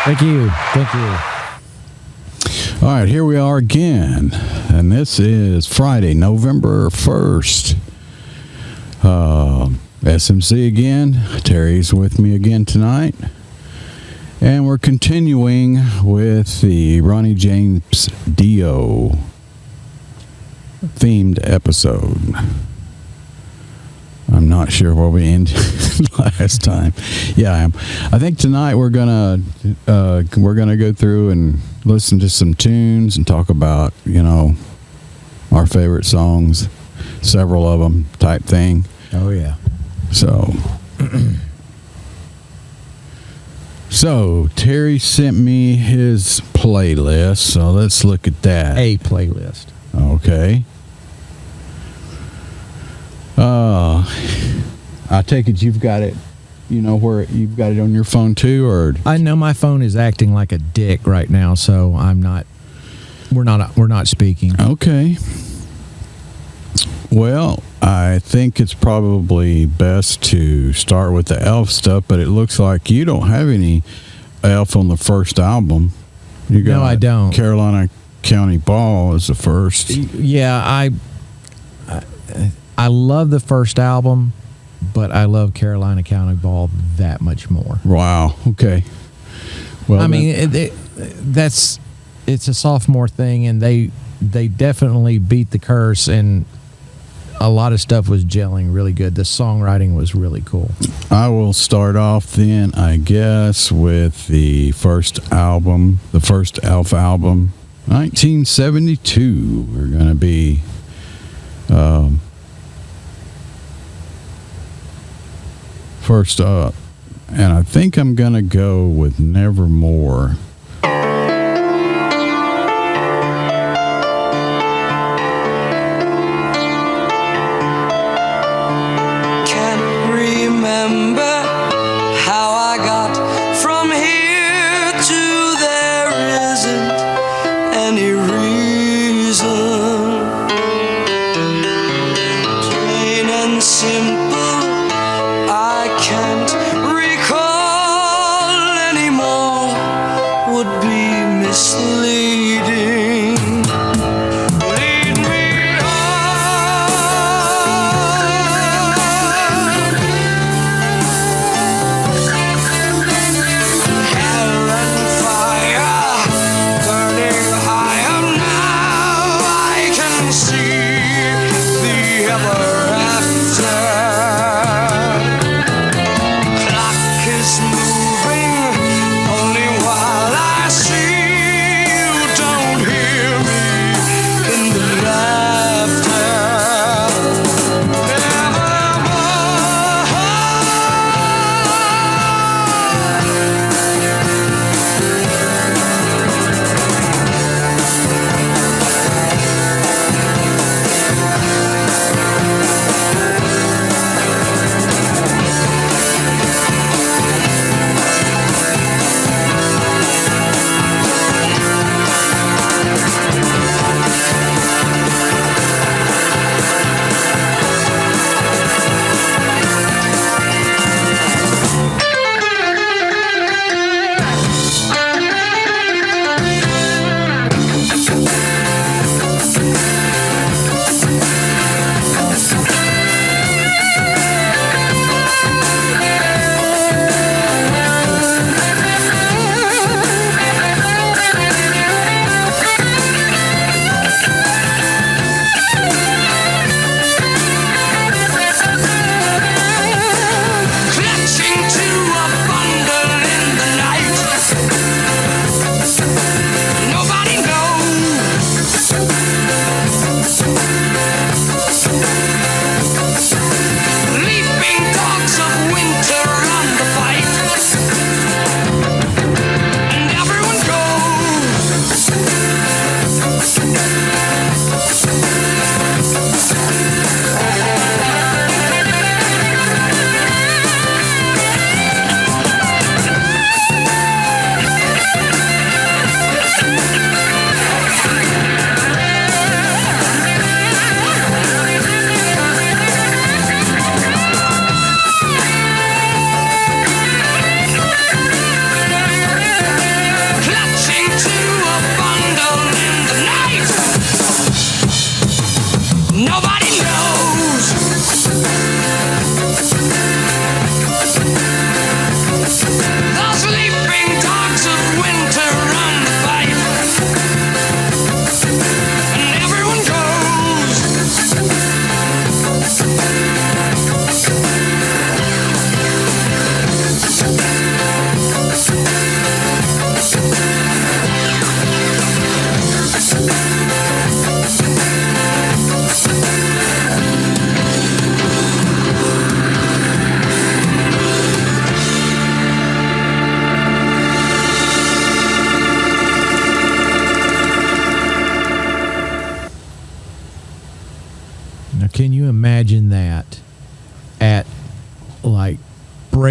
Thank you. Thank you. All right, here we are again. And this is Friday, November 1st. SMC again. Terry's with me again tonight. And we're continuing with the Ronnie James Dio themed episode. I'm not sure where we ended last time. Yeah, I am. I think tonight we're gonna go through and listen to some tunes and talk about, our favorite songs, several of them type thing. Oh yeah. So Terry sent me his playlist, so let's look at that. A playlist. Okay. I take it you've got it, where you've got it on your phone too, or? I know my phone is acting like a dick right now, so we're not speaking. Okay. Well, I think it's probably best to start with the Elf stuff, but it looks like you don't have any Elf on the first album. No, I don't. Carolina County Ball is the first. Yeah, I love the first album, but I love Carolina County Ball that much more. Wow. Okay. Well, I mean, it's a sophomore thing, and they definitely beat the curse, and a lot of stuff was gelling really good. The songwriting was really cool. I will start off then, I guess, with the first album, the first Elf album, 1972. We're going to be first up, and I think I'm going to go with Nevermore.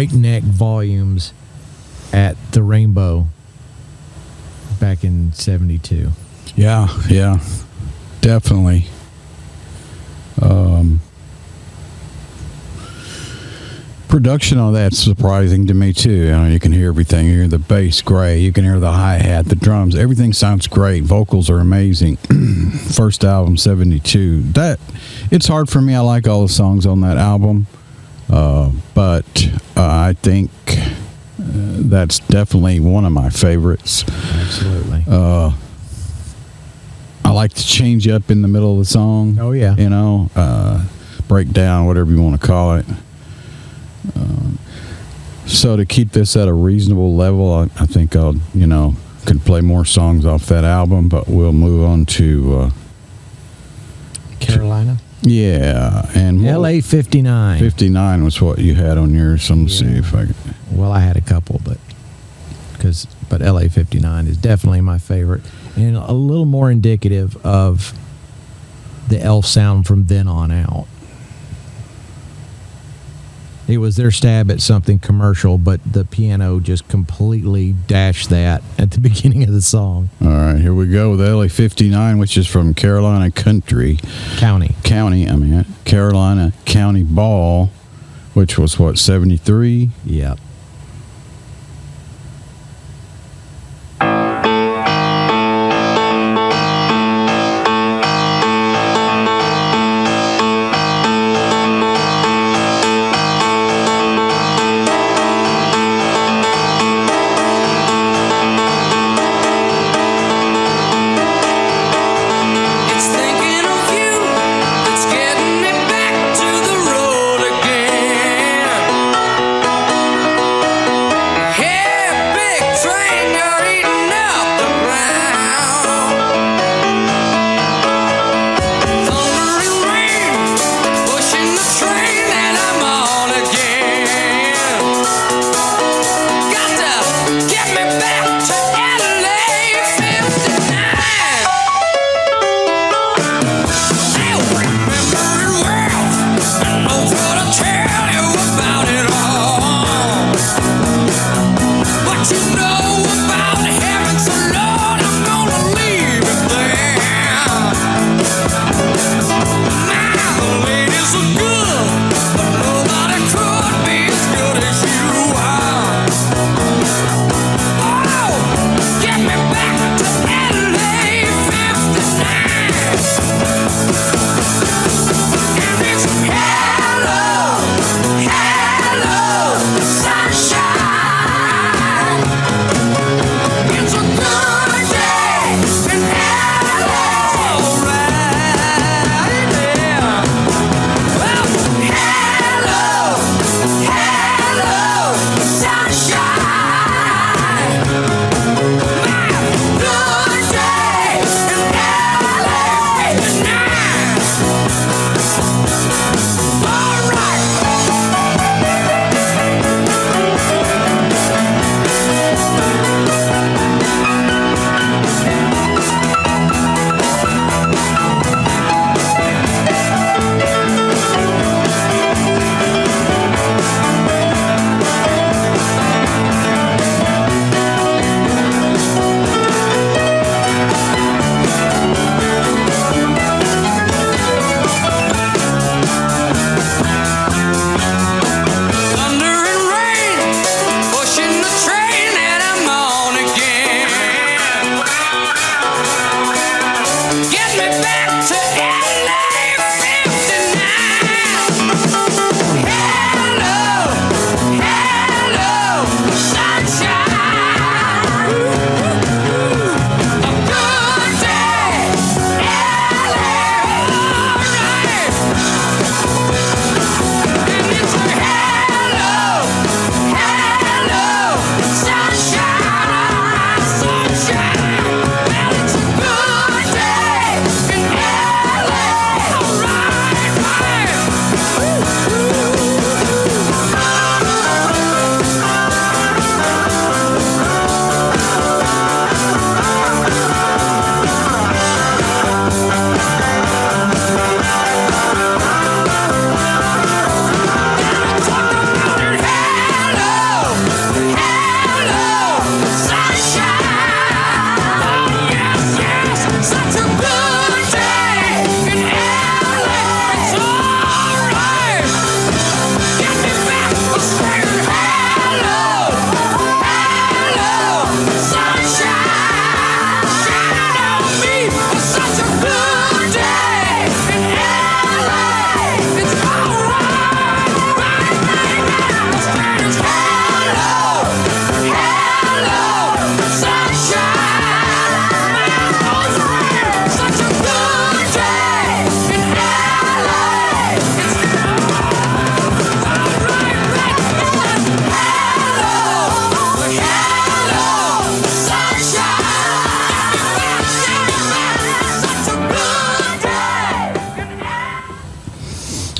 breakneck volumes at the Rainbow back in 72. Yeah, definitely. Production on that's surprising to me too. You know, you can hear everything. You hear the bass great. You can hear the hi-hat, the drums. Everything sounds great. Vocals are amazing. First album, 72. That it's hard for me. I like all the songs on that album, but I think that's definitely one of my favorites. Absolutely. I like to change up in the middle of the song. Oh yeah. You know, break down, whatever you want to call it. So to keep this at a reasonable level, I think I'll, could play more songs off that album, but we'll move on to Carolina. Yeah, and LA 59. 59 was what you had on yours. So let's see if I can. Well, I had a couple, but LA 59 is definitely my favorite, and a little more indicative of the Elf sound from then on out. It was their stab at something commercial, but the piano just completely dashed that at the beginning of the song. All right, here we go with LA 59, which is from Carolina County, Carolina County Ball, which was what, 73? Yep.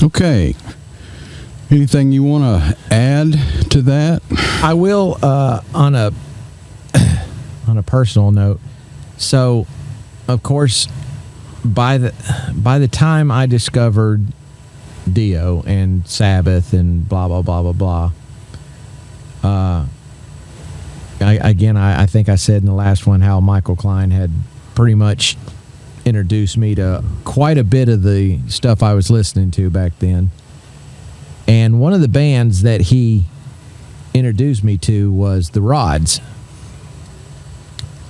Okay. Anything you want to add to that? I will on a personal note. So, of course, by the time I discovered Dio and Sabbath and blah blah blah blah blah, I think I said in the last one how Michael Klein had pretty much introduced me to quite a bit of the stuff I was listening to back then. And one of the bands that he introduced me to was the Rods.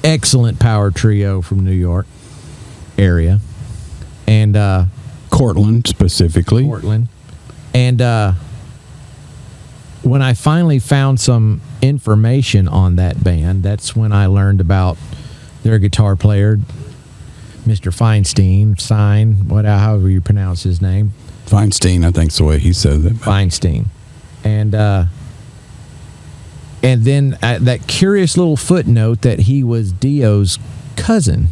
Excellent power trio from New York area. And Cortland, specifically. Portland. And when I finally found some information on that band, that's when I learned about their guitar player, Mr. however you pronounce his name. Feinstein, I think's the way he says it. Feinstein. And then that curious little footnote that he was Dio's cousin.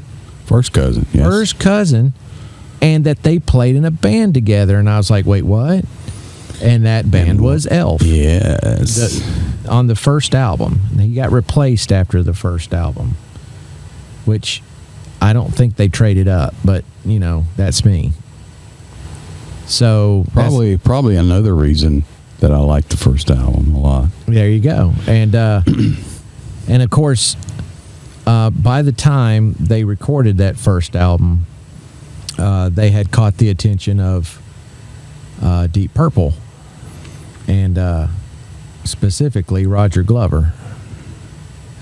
First cousin, yes. First cousin, and that they played in a band together. And I was like, wait, what? And that band was Elf. Yes. On the first album. And he got replaced after the first album, which I don't think they traded up, but, that's me. So probably another reason that I like the first album a lot. There you go. And and of course, by the time they recorded that first album, they had caught the attention of Deep Purple, and specifically Roger Glover,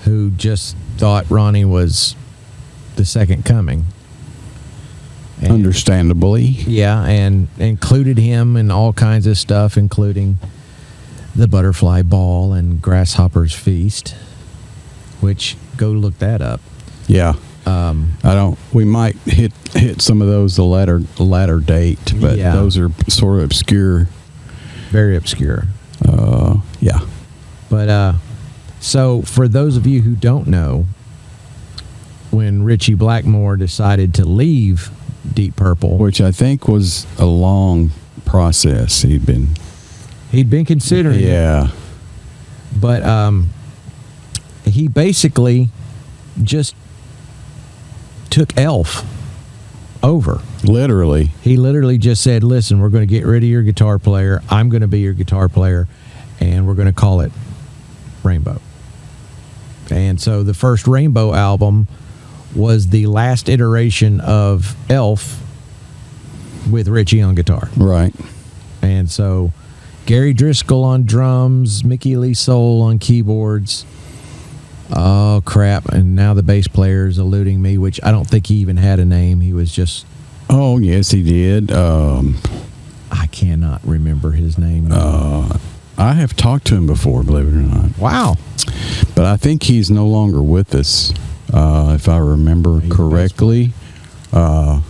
who just thought Ronnie was the second coming. And, understandably. Yeah, and included him in all kinds of stuff, including the Butterfly Ball and Grasshopper's Feast, which, go look that up. Yeah. We might hit some of those the latter date, but those are sort of obscure. Very obscure. Yeah. But so for those of you who don't know, when Ritchie Blackmore decided to leave Deep Purple, which I think was a long process, he'd been considering it. But he basically just took Elf over. Literally. He literally just said, listen, we're going to get rid of your guitar player. I'm going to be your guitar player, and we're going to call it Rainbow. And so the first Rainbow album was the last iteration of Elf with Ritchie on guitar. Right. And so Gary Driscoll on drums, Mickey Lee Soul on keyboards. Oh, crap. And now the bass player is eluding me, which I don't think he even had a name. He was just... Oh, yes, he did. I cannot remember his name. I have talked to him before, believe it or not. Wow. But I think he's no longer with us, if I remember correctly. Well,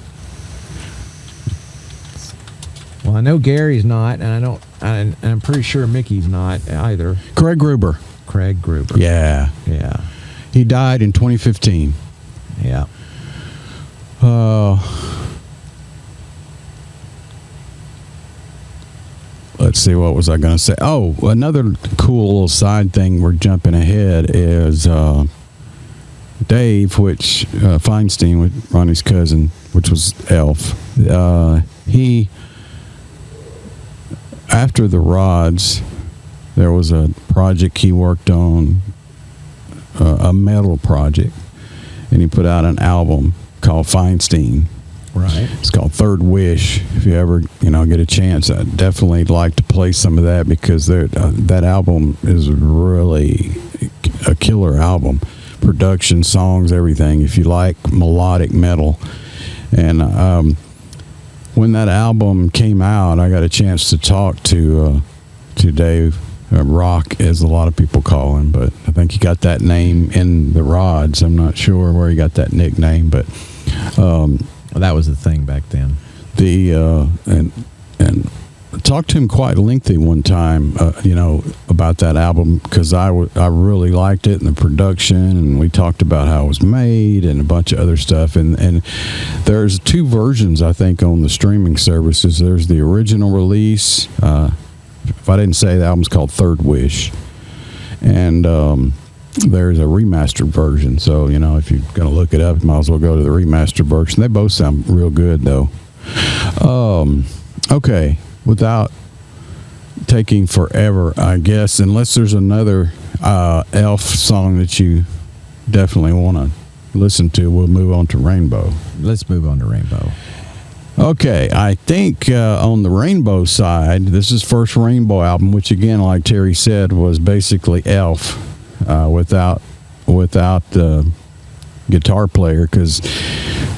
I know Gary's not, and I'm pretty sure Mickey's not either. Craig Gruber. Yeah. Yeah. He died in 2015. Yeah. Let's see, what was I going to say? Oh, another cool little side thing, we're jumping ahead, is Dave, which Feinstein, with Ronnie's cousin, which was Elf. He, after the Rods, there was a project he worked on, a metal project, and he put out an album called Feinstein. Right. It's called Third Wish. If you ever, get a chance, I'd definitely like to play some of that, because that album is really a killer album. Production, songs, everything. If you like melodic metal, and when that album came out, I got a chance to talk to Dave. Rock, as a lot of people call him, but I think he got that name in the Rods. I'm not sure where he got that nickname, but that was the thing back then. And I talked to him quite lengthy one time, about that album because I really liked it and the production, and we talked about how it was made and a bunch of other stuff. And there's 2 versions, I think, on the streaming services. There's the original release. If I didn't say, the album's called Third Wish. And there's a remastered version. So, if you're going to look it up, you might as well go to the remastered version. They both sound real good, though. Okay, without taking forever, I guess, unless there's another Elf song that you definitely want to listen to, we'll move on to Rainbow. Let's move on to Rainbow. Okay, I think on the Rainbow side, this is first Rainbow album, which again, like Terry said, was basically Elf without the guitar player, because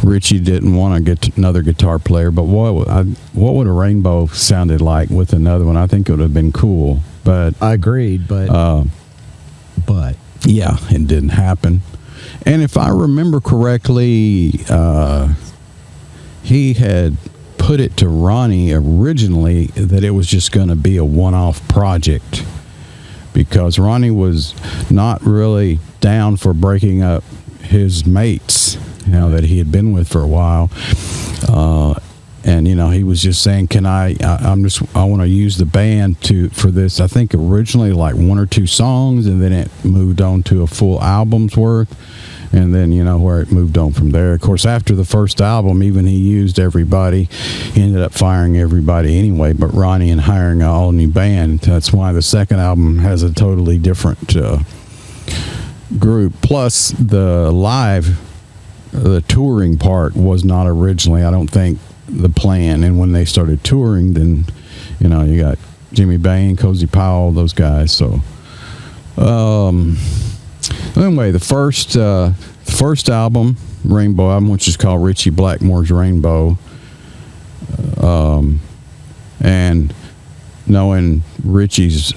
Richie didn't want to get another guitar player. But what would a Rainbow sounded like with another one? I think it would have been cool. But I agreed, but yeah, it didn't happen. And if I remember correctly, he had put it to Ronnie originally that it was just going to be a one-off project, because Ronnie was not really down for breaking up his mates, that he had been with for a while. And he was just saying, I want to use the band for this. I think originally like 1 or 2 songs, and then it moved on to a full album's worth. And then, where it moved on from there. Of course, after the first album, even he used everybody. He ended up firing everybody anyway, but Ronnie, and hiring an all-new band. That's why the second album has a totally different group. Plus, the touring part was not originally, I don't think, the plan. And when they started touring, then, you got Jimmy Bain, Cozy Powell, those guys. So, anyway, the first album, Rainbow album, which is called Richie Blackmore's Rainbow, and knowing Richie's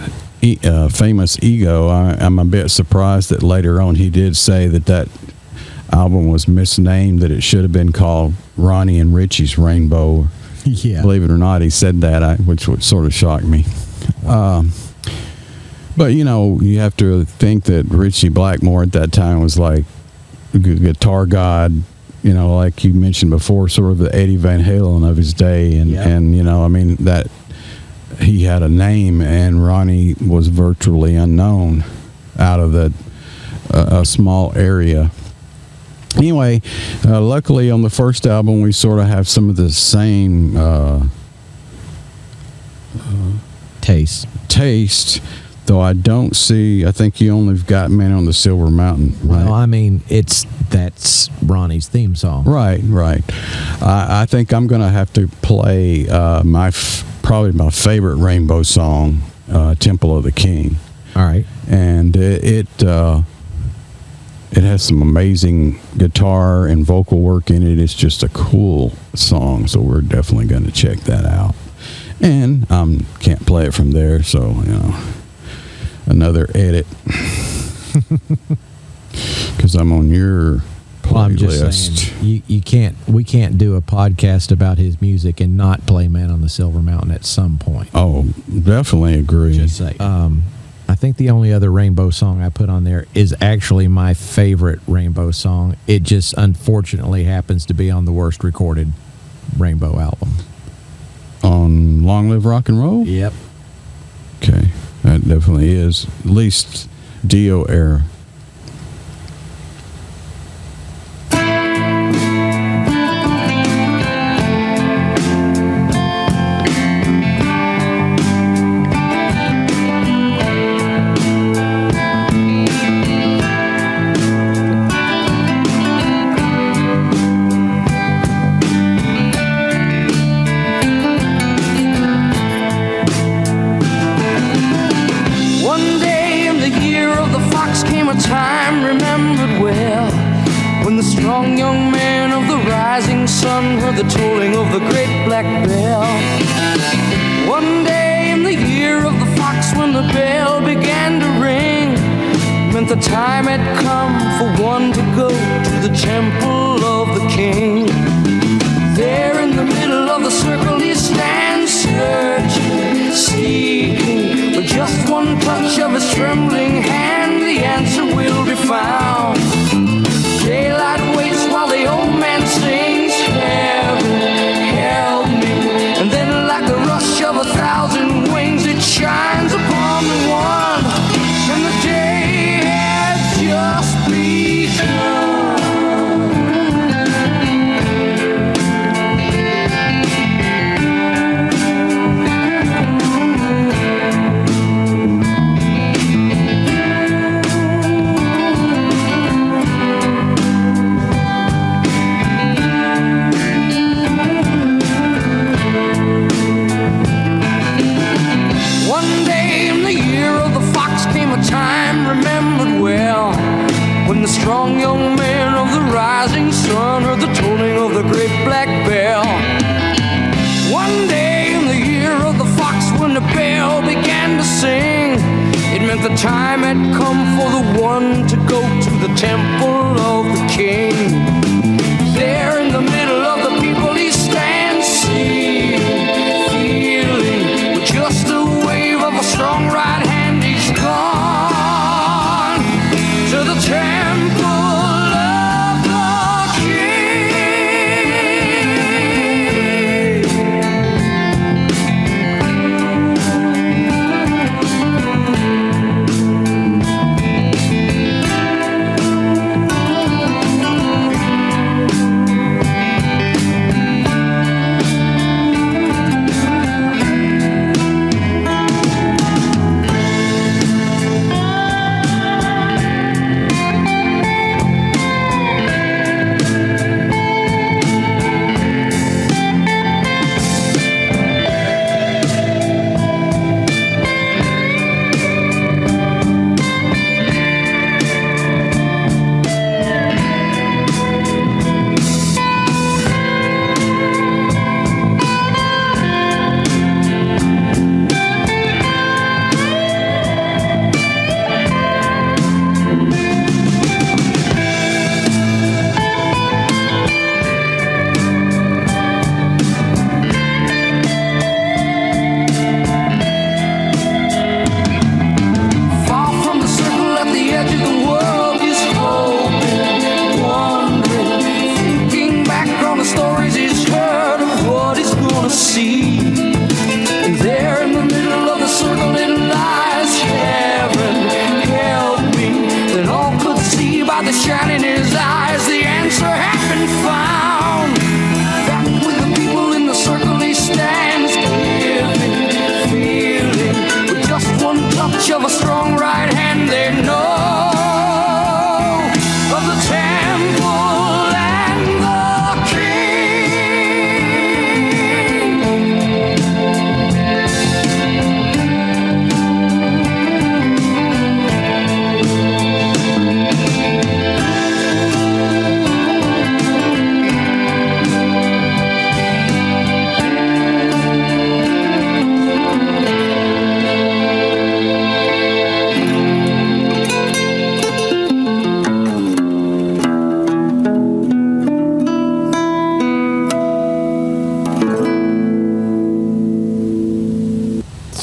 famous ego, I'm a bit surprised that later on he did say that album was misnamed, that it should have been called Ronnie and Richie's Rainbow. Yeah, believe it or not, he said that, which would sort of shock me. But, you have to think that Richie Blackmore at that time was like a guitar god, like you mentioned before, sort of the Eddie Van Halen of his day. And that he had a name, and Ronnie was virtually unknown out of a small area. Anyway, luckily on the first album, we sort of have some of the same taste. Though I think you only got Man on the Silver Mountain, right? Well, that's Ronnie's theme song. Right. I think I'm going to have to play probably my favorite Rainbow song, Temple of the King. All right. And it has some amazing guitar and vocal work in it. It's just a cool song, so we're definitely going to check that out. And can't play it from there, so, another edit, because I'm on your playlist. Well, I'm just saying, we can't do a podcast about his music and not play Man on the Silver Mountain at some point. Oh, definitely agree. Just say, I think the only other Rainbow song I put on there is actually my favorite Rainbow song. It just unfortunately happens to be on the worst recorded Rainbow album. On Long Live Rock and Roll? Yep. Okay. That definitely is. At least Dio era. The tolling of the great black bell. One day in the year of the fox, when the bell began to ring, meant the time had come for one to go to the temple of the king. There in the middle of the circle he stands, searching, seeking, but just one touch of his trembling hand, the answer will be found. Daylight waits while the old man sings, heaven, help me. And then like the rush of 1,000 wings, it shines upon the one, and the day has just begun. Time remembered well, when the strong young man of the rising sun heard the tolling of the great black bell. One day in the year of the fox, when the bell began to sing, it meant the time had come for the one to go to the temple of the king. There in the middle of the people he stands, seeing, feeling, with just a wave of a strong right hand he's gone to the temple of the king. Of a strong right hand, they know of the temple and the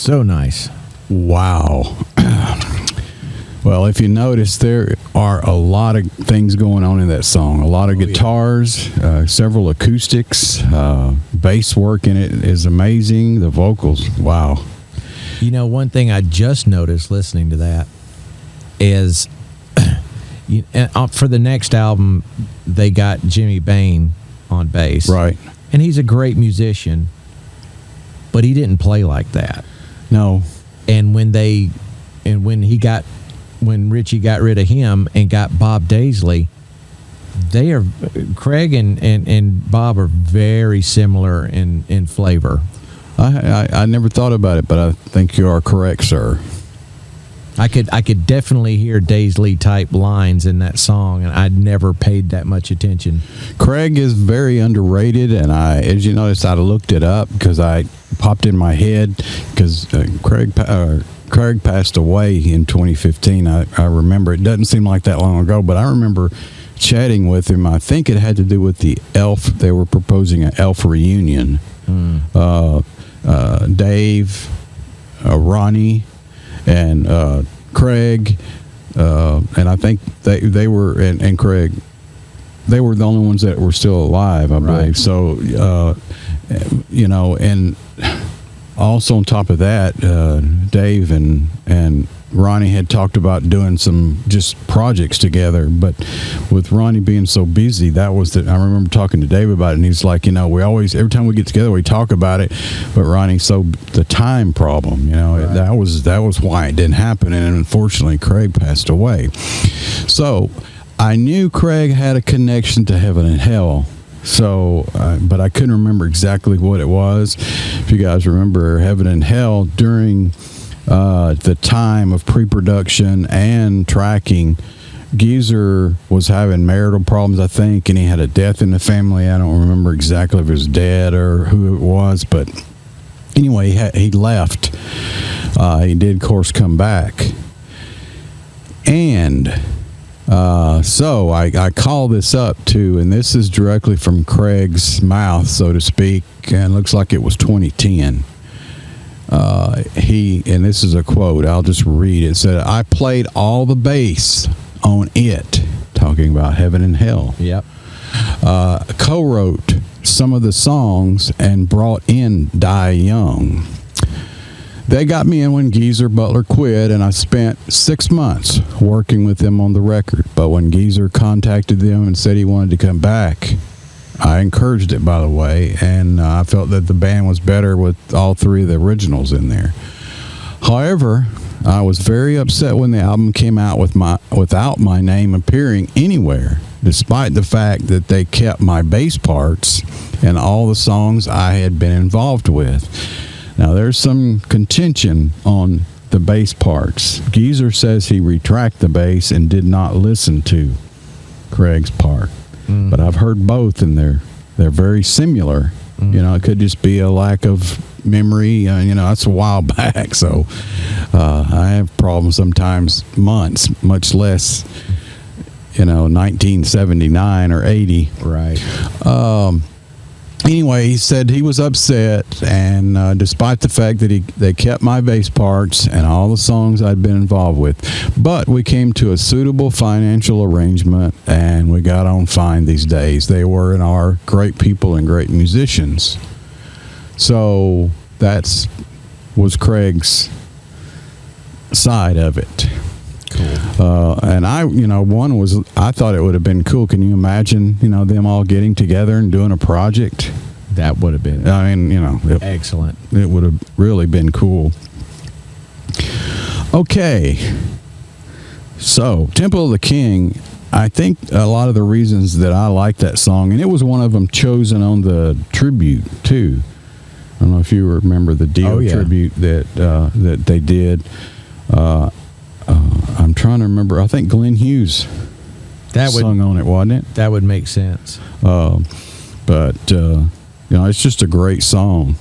So nice. Wow. Well, if you notice, there are a lot of things going on in that song. A lot of guitars, several acoustics, bass work in it is amazing. The vocals, wow. You know, one thing I just noticed listening to that is for the next album, they got Jimmy Bain on bass. Right. And he's a great musician, but he didn't play like that. No. And when Richie got rid of him and got Bob Daisley, Craig and Bob are very similar in flavor. I never thought about it, but I think you are correct, sir. I could definitely hear Daisley type lines in that song, and I'd never paid that much attention. Craig is very underrated, and as you noticed, I looked it up because I popped in my head because Craig passed away in 2015. I remember. It doesn't seem like that long ago, but I remember chatting with him. I think it had to do with the Elf. They were proposing an Elf reunion. Dave, Ronnie, and Craig, and I think they were and Craig. They were the only ones that were still alive, I believe. So, and also on top of that, Dave and Ronnie had talked about doing some just projects together. But with Ronnie being so busy, I remember talking to Dave about it, and he's like, every time we get together, we talk about it. But Ronnie, the time problem, that was why it didn't happen. And unfortunately, Craig passed away. So I knew Craig had a connection to heaven and hell. So, but I couldn't remember exactly what it was. If you guys remember Heaven and Hell, during the time of pre-production and tracking, Geezer was having marital problems, I think, and he had a death in the family. I don't remember exactly if it was dad or who it was, but anyway, he left. He did, of course, come back. And so I call this up too, and this is directly from Craig's mouth, so to speak, and it looks like it was 2010. And this is a quote, I'll just read it. It said, "I played all the bass on it," talking about Heaven and Hell. Yep. Co-wrote some of the songs and brought in Die Young. They got me in when Geezer Butler quit, and I spent 6 months working with them on the record. But when Geezer contacted them and said he wanted to come back, I encouraged it, by the way, and I felt that the band was better with all three of the originals in there. However, I was very upset when the album came out without my name appearing anywhere, despite the fact that they kept my bass parts and all the songs I had been involved with. Now, there's some contention on the bass parts. Geezer says he retracted the bass and did not listen to Craig's part. Mm. But I've heard both, and they're very similar. Mm. It could just be a lack of memory. That's a while back, so I have problems sometimes months, much less, 1979 or 80. Right. Anyway, he said he was upset, and despite the fact that they kept my bass parts and all the songs I'd been involved with, but we came to a suitable financial arrangement, and we got on fine these days. They were and are great people and great musicians. So was Craig's side of it. Cool. And I thought it would have been cool. Can you imagine, them all getting together and doing a project? That would have been, excellent. It would have really been cool. Okay. So, Temple of the King, I think a lot of the reasons that I like that song, and it was one of them chosen on the tribute, too. I don't know if you remember the Dio tribute that they did. I'm trying to remember. I think Glenn Hughes sung on it, wasn't it? That would make sense. But it's just a great song,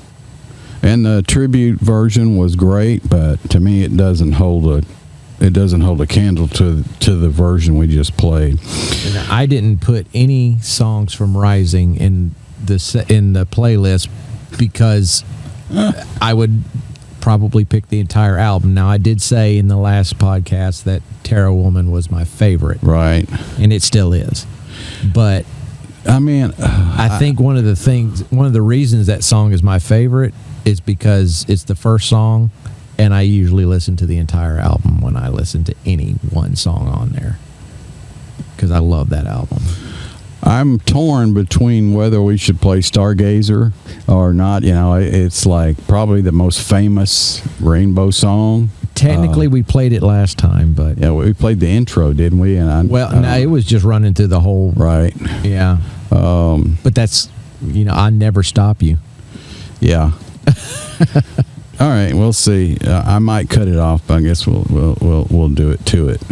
and the tribute version was great. But to me, it doesn't hold a candle to the version we just played. And I didn't put any songs from Rising in the playlist because I would probably pick the entire album. Now, I did say in the last podcast that Terra Woman was my favorite. Right. And it still is. But I think one of the reasons that song is my favorite is because it's the first song, and I usually listen to the entire album when I listen to any one song on there, because I love that album. I'm torn between whether we should play Stargazer or not. It's like probably the most famous Rainbow song. Technically, we played it last time, but yeah, we played the intro, didn't we? And no, it was just running through the whole. Right. Yeah. But that's I never stop you. Yeah. All right, we'll see. I might cut it off, but I guess we'll do it to it.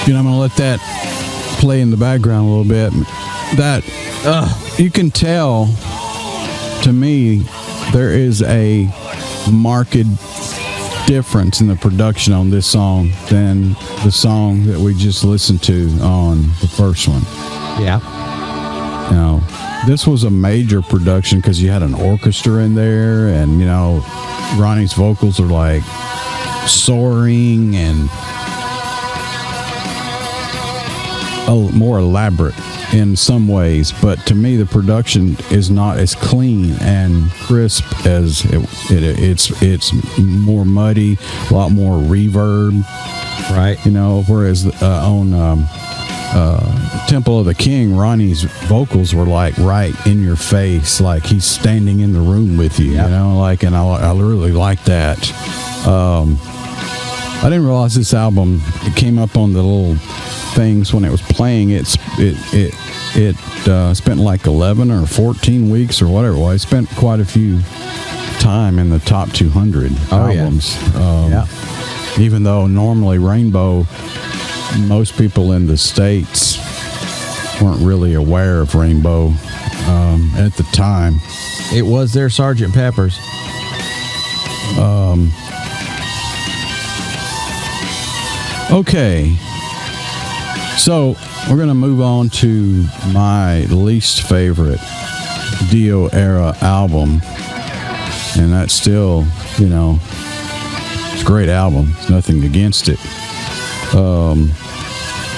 I'm going to let that play in the background a little bit. That you can tell, to me, there is a marked difference in the production on this song than the song that we just listened to on the first one. Yeah. This was a major production because you had an orchestra in there, and Ronnie's vocals are like soaring and more elaborate in some ways, but to me the production is not as clean and crisp as it's more muddy, a lot more reverb, right? Whereas on Temple of the King, Ronnie's vocals were like right in your face, like he's standing in the room with you. Yep. And I really like that. I didn't realize this album, it came up on the little things when it was playing. It spent like 11 or 14 weeks or whatever it was. It spent quite a few time in the top 200 albums. Yeah. Even though normally Rainbow, most people in the States weren't really aware of Rainbow at the time. It was their Sgt. Pepper's. Okay. So we're going to move on to my least favorite Dio era album. And that's still, it's a great album. There's nothing against it.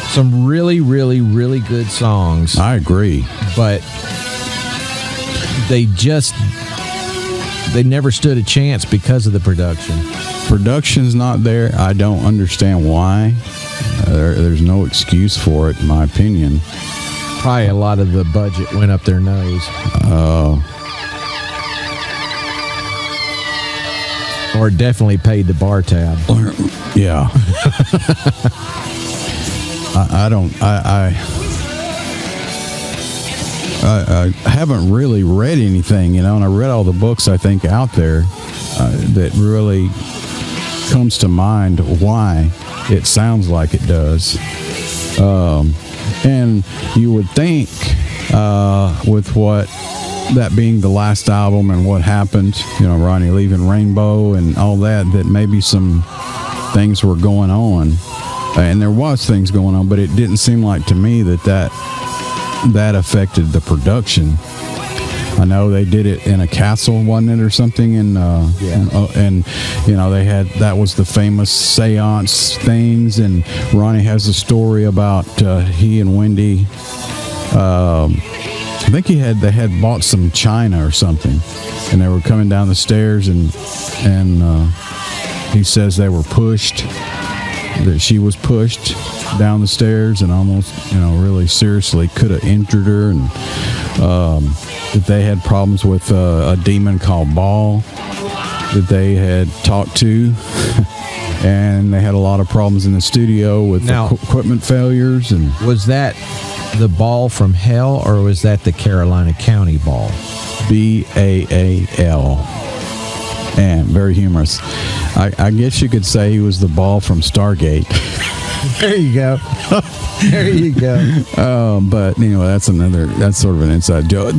Some really, really, really good songs. I agree. But they never stood a chance because of the production. Production's not there. I don't understand why. There's no excuse for it, in my opinion. Probably a lot of the budget went up their nose. Or definitely paid the bar tab. Yeah. I haven't really read anything, and I read all the books I think out there that really comes to mind why it sounds like it does. And you would think with what that being the last album and what happened, Ronnie leaving Rainbow and all that maybe some things were going on. And there was things going on, but it didn't seem like to me that affected the production. I know they did it in a castle, wasn't it, or something? And they had, that was the famous seance things. And Ronnie has a story about he and Wendy. I think they had bought some china or something, and they were coming down the stairs, and he says they were pushed. That she was pushed down the stairs and almost, really seriously could have injured her, and that they had problems with a demon called Baal that they had talked to, and they had a lot of problems in the studio with equipment failures. And was that the Baal from hell, or was that the Carolina County Baal? Baal. And very humorous. I guess you could say he was the Baal from Stargate. There you go. There you go. But anyway, that's sort of an inside joke.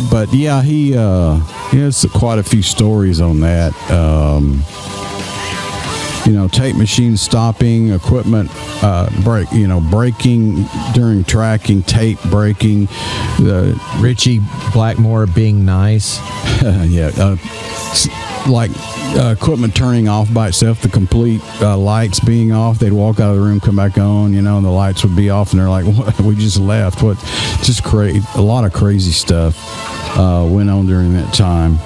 But yeah, he has quite a few stories on that. Tape machine stopping, equipment breaking during tracking, tape breaking. Richie Blackmore being nice. Yeah. Like equipment turning off by itself, the complete lights being off. They'd walk out of the room, come back on, and the lights would be off, and they're like, "What? We just left." What? Just crazy. A lot of crazy stuff went on during that time,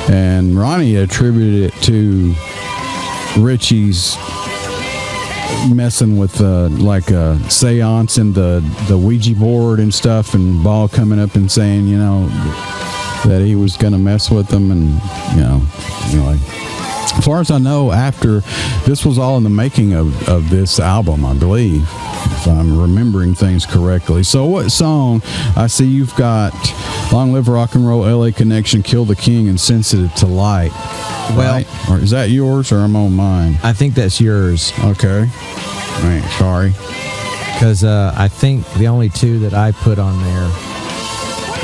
and Ronnie attributed it to Richie's messing with like a seance and the Ouija board and stuff, and Ball coming up and saying, that he was going to mess with them, and anyway. As far as I know, after this was all in the making of this album, I believe, if I'm remembering things correctly. So what song? I see you've got Long Live Rock and Roll, LA Connection, Kill the King, and Sensitive to Light. Well, right? Or is that yours or I'm on mine? I think that's yours. Okay. Right, sorry. Because I think the only two that I put on there,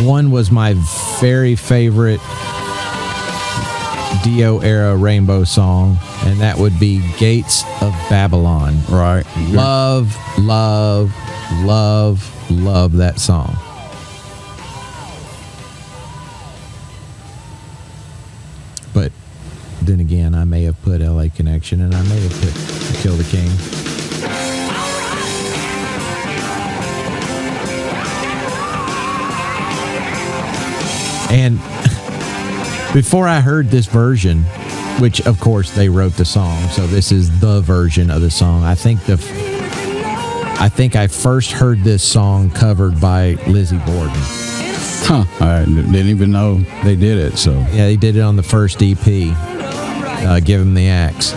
one was my very favorite Dio era Rainbow song, and that would be Gates of Babylon. Right. Love that song. But then again, I may have put LA Connection, and I may have put Kill the King. And before I heard this version, which of course they wrote the song, so this is the version of the song. I think I first heard this song covered by Lizzie Borden. Huh. I didn't even know they did it. So yeah, they did it on the first EP. Give Him the Axe.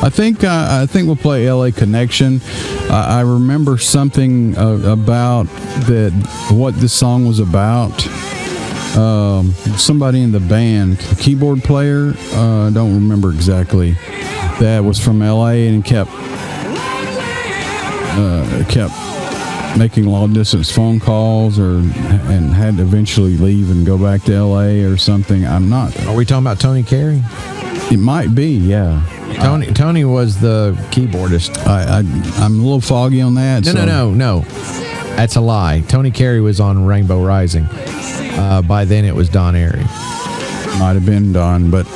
I think we'll play LA Connection. I remember something about that. What this song was about. Somebody in the band, the keyboard player, I don't remember exactly, that was from LA and kept making long distance phone calls and had to eventually leave and go back to LA or something. I'm not. Are we talking about Tony Carey? It might be, yeah. Tony was the keyboardist. I'm a little foggy on that. No. That's a lie. Tony Carey was on Rainbow Rising. By then it was Don Airy. Might have been Don, but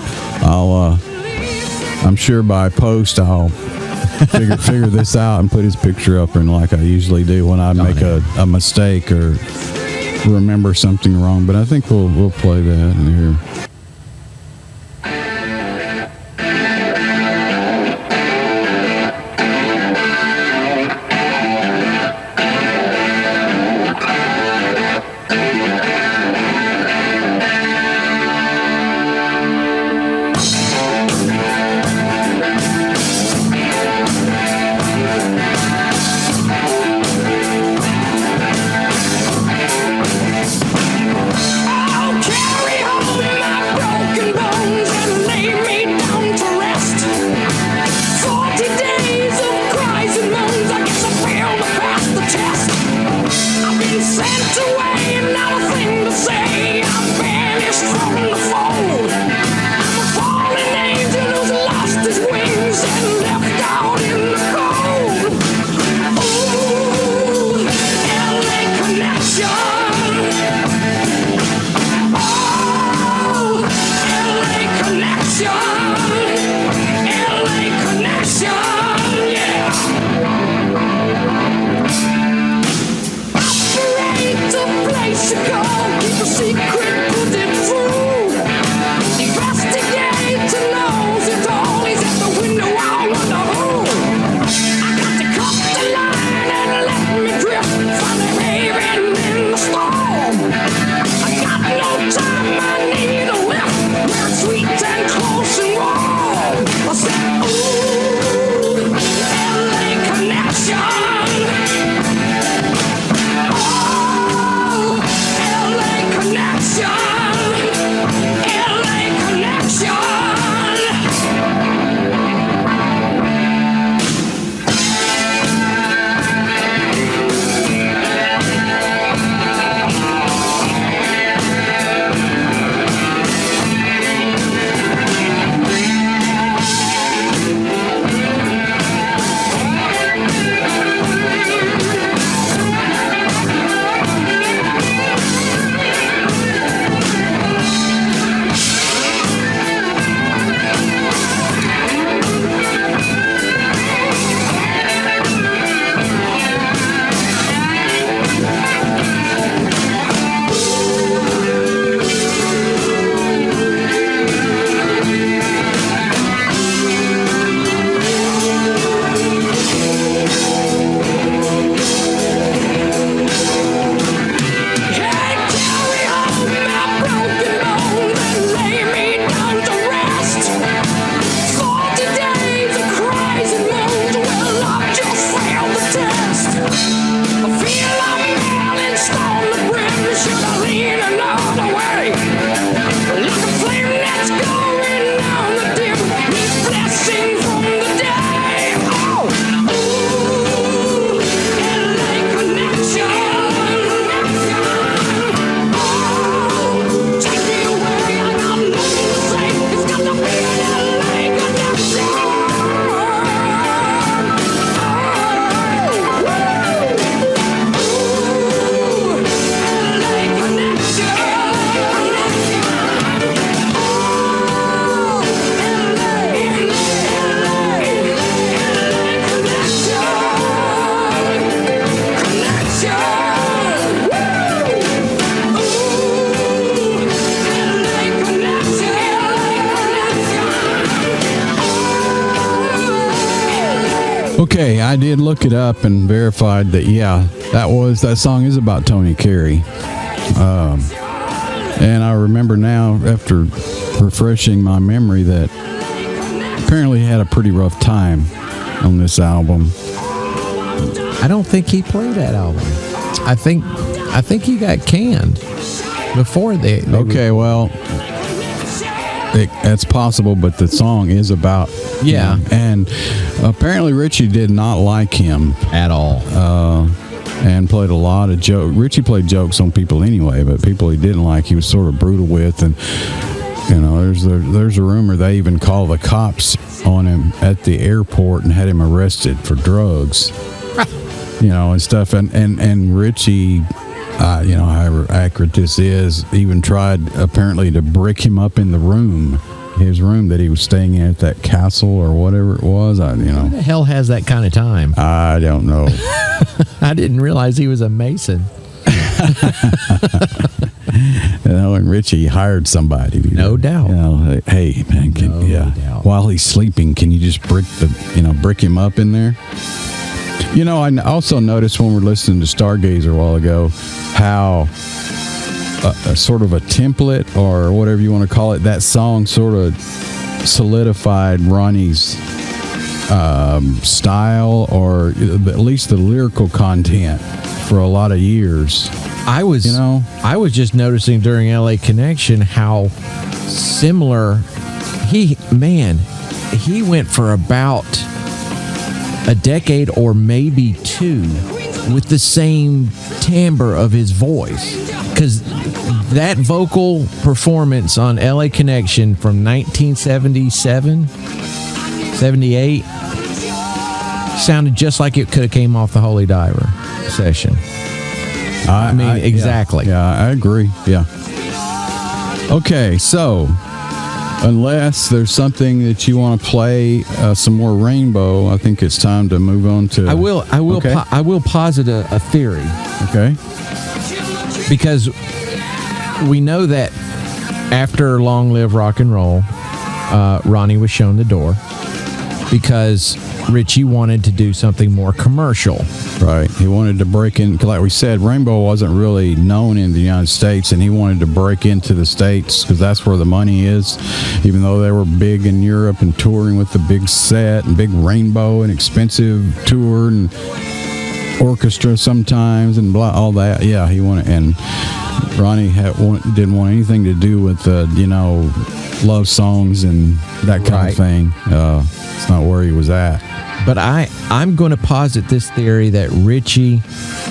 I'm sure by post I'll figure this out and put his picture up, and like I usually do when I make a mistake or remember something wrong. But I think we'll play that in here. Oh, carry on my I did look it up and verified that, yeah, that song is about Tony Carey. And I remember now, after refreshing my memory, that apparently he had a pretty rough time on this album. I don't think he played that album. I think he got canned before they okay, well, that's possible, but the song is about him. And apparently Richie did not like him at all. And played a lot of jokes. Richie played jokes on people anyway, but people he didn't like, he was sort of brutal with. And there's a rumor they even called the cops on him at the airport and had him arrested for drugs. And stuff. And Richie, however accurate this is, even tried apparently to brick him up in his room that he was staying in at that castle or whatever it was. Who the hell has that kind of time? I don't know. I didn't realize he was a Mason. And Richie hired somebody. No doubt. Hey man, doubt. While he's sleeping, can you just brick him up in there? I also noticed when we're listening to Stargazer a while ago how a sort of a template or whatever you want to call it, that song sort of solidified Ronnie's style, or at least the lyrical content, for a lot of years. I was just noticing during LA Connection how similar he went for about a decade or maybe two with the same timbre of his voice, because that vocal performance on LA Connection from 1977 78 sounded just like it could have came off the Holy Diver session. I mean, exactly. Yeah, I agree. Yeah. Okay, so unless there's something that you want to play, some more Rainbow, I think it's time to move on to. I will. Okay. I will posit a theory. Okay. Because we know that after Long Live Rock and Roll, Ronnie was shown the door because Richie wanted to do something more commercial. Right. He wanted to break in, like we said, Rainbow wasn't really known in the United States, and he wanted to break into the States because that's where the money is, even though they were big in Europe and touring with the big set and big Rainbow and expensive tour and orchestra sometimes and blah, all that. Yeah, he wanted, and Ronnie didn't want anything to do with, love songs and that kind of thing. It's not where he was at. But I'm going to posit this theory that Richie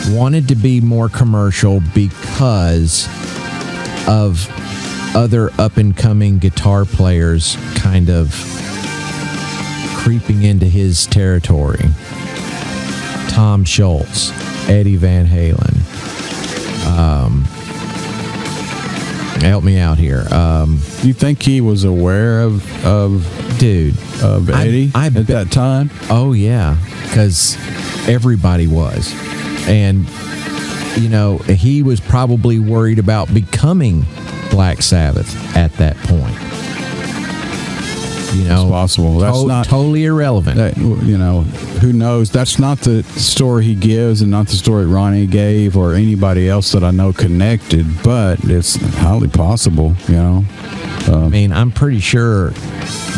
wanted to be more commercial because of other up-and-coming guitar players kind of creeping into his territory. Tom Schultz, Eddie Van Halen. Help me out here. You think he was aware of Eddie at that time? Oh yeah, because everybody was, and he was probably worried about becoming Black Sabbath at that point. It's possible. That's not totally irrelevant. Who knows? That's not the story he gives, and not the story Ronnie gave, or anybody else that I know connected. But it's highly possible. I mean, I'm pretty sure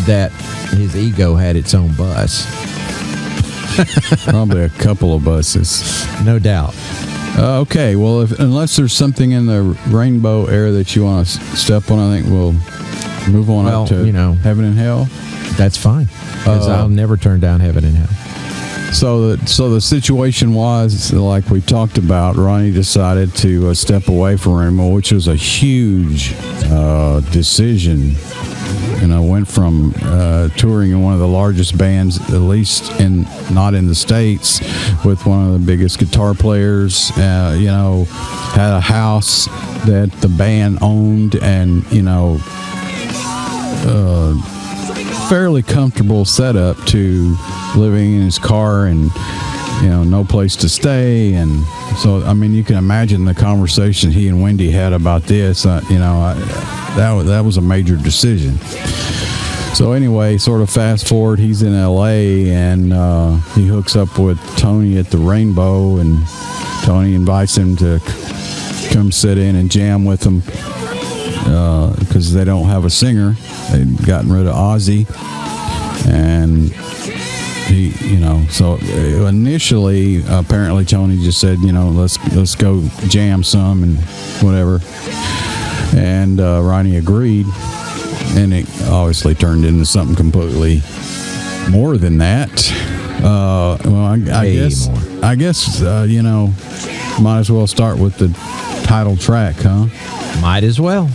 that his ego had its own bus. Probably a couple of buses, no doubt. Okay, well, unless there's something in the Rainbow era that you want to step on, I think we'll move on up to Heaven and Hell. That's fine, because I'll never turn down Heaven and Hell. So the situation was, like we talked about, Ronnie decided to step away from Rainbow, which was a huge decision. Went from touring in one of the largest bands, at least not in the States, with one of the biggest guitar players. Had a house that the band owned, and fairly comfortable setup to living in his car, and no place to stay. And so, I mean, you can imagine the conversation he and Wendy had about this. That was a major decision. So anyway, sort of fast forward, he's in L.A. and he hooks up with Tony at the Rainbow, and Tony invites him to come sit in and jam with them because they don't have a singer. They'd gotten rid of Ozzy, and he, so initially, apparently Tony just said, let's go jam some and whatever, and Ronnie agreed. And it obviously turned into something completely more than that. I guess might as well start with the title track, huh? Might as well.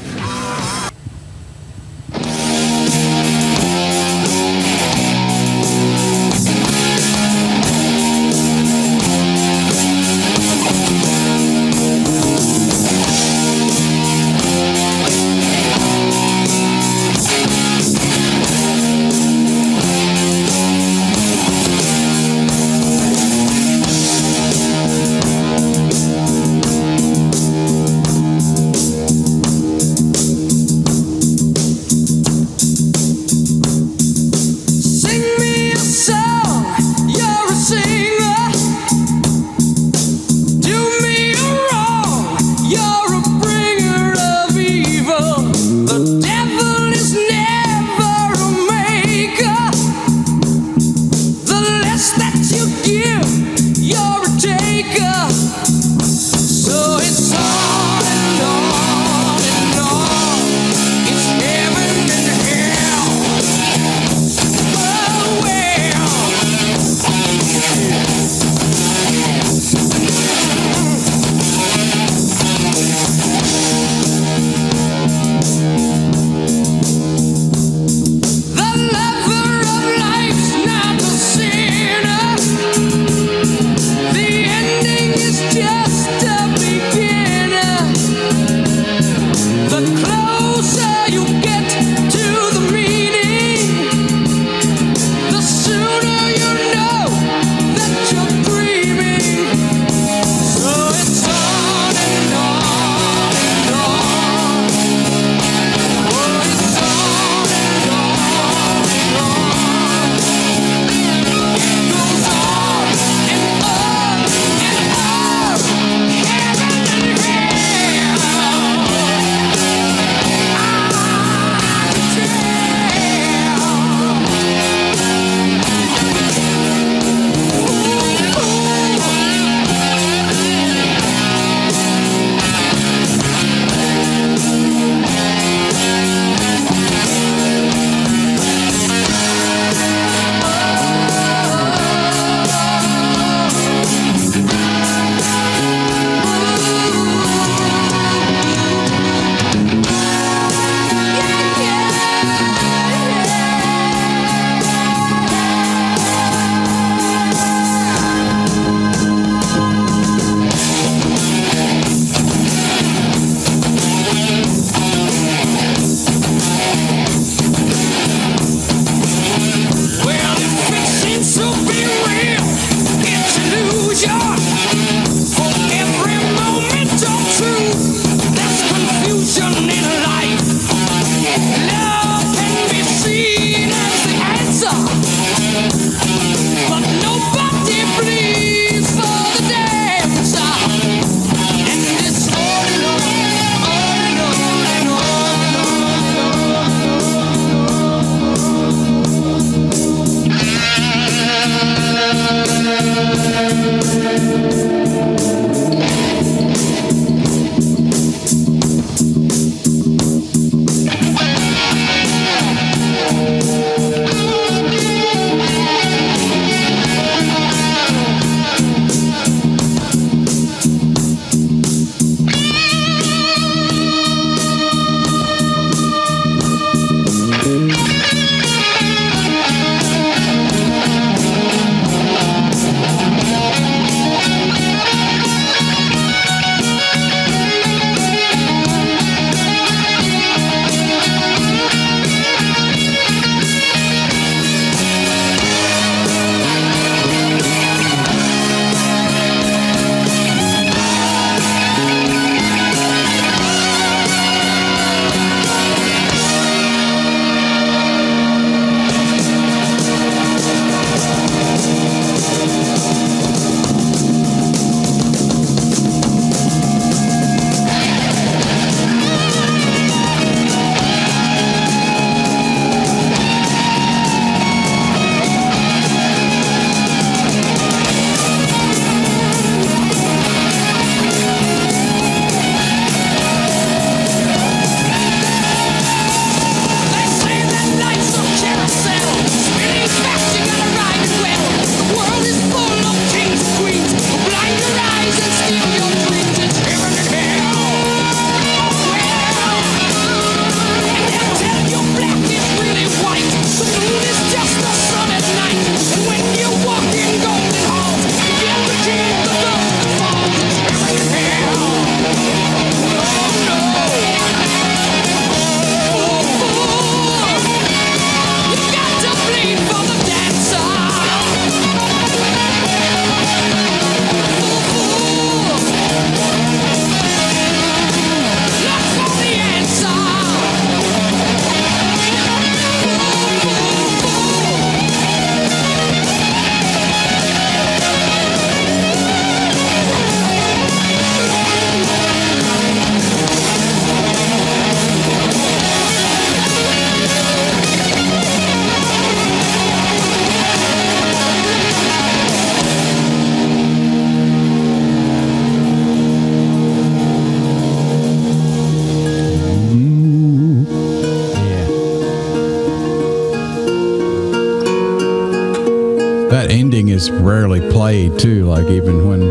that ending is rarely played too. Like even when,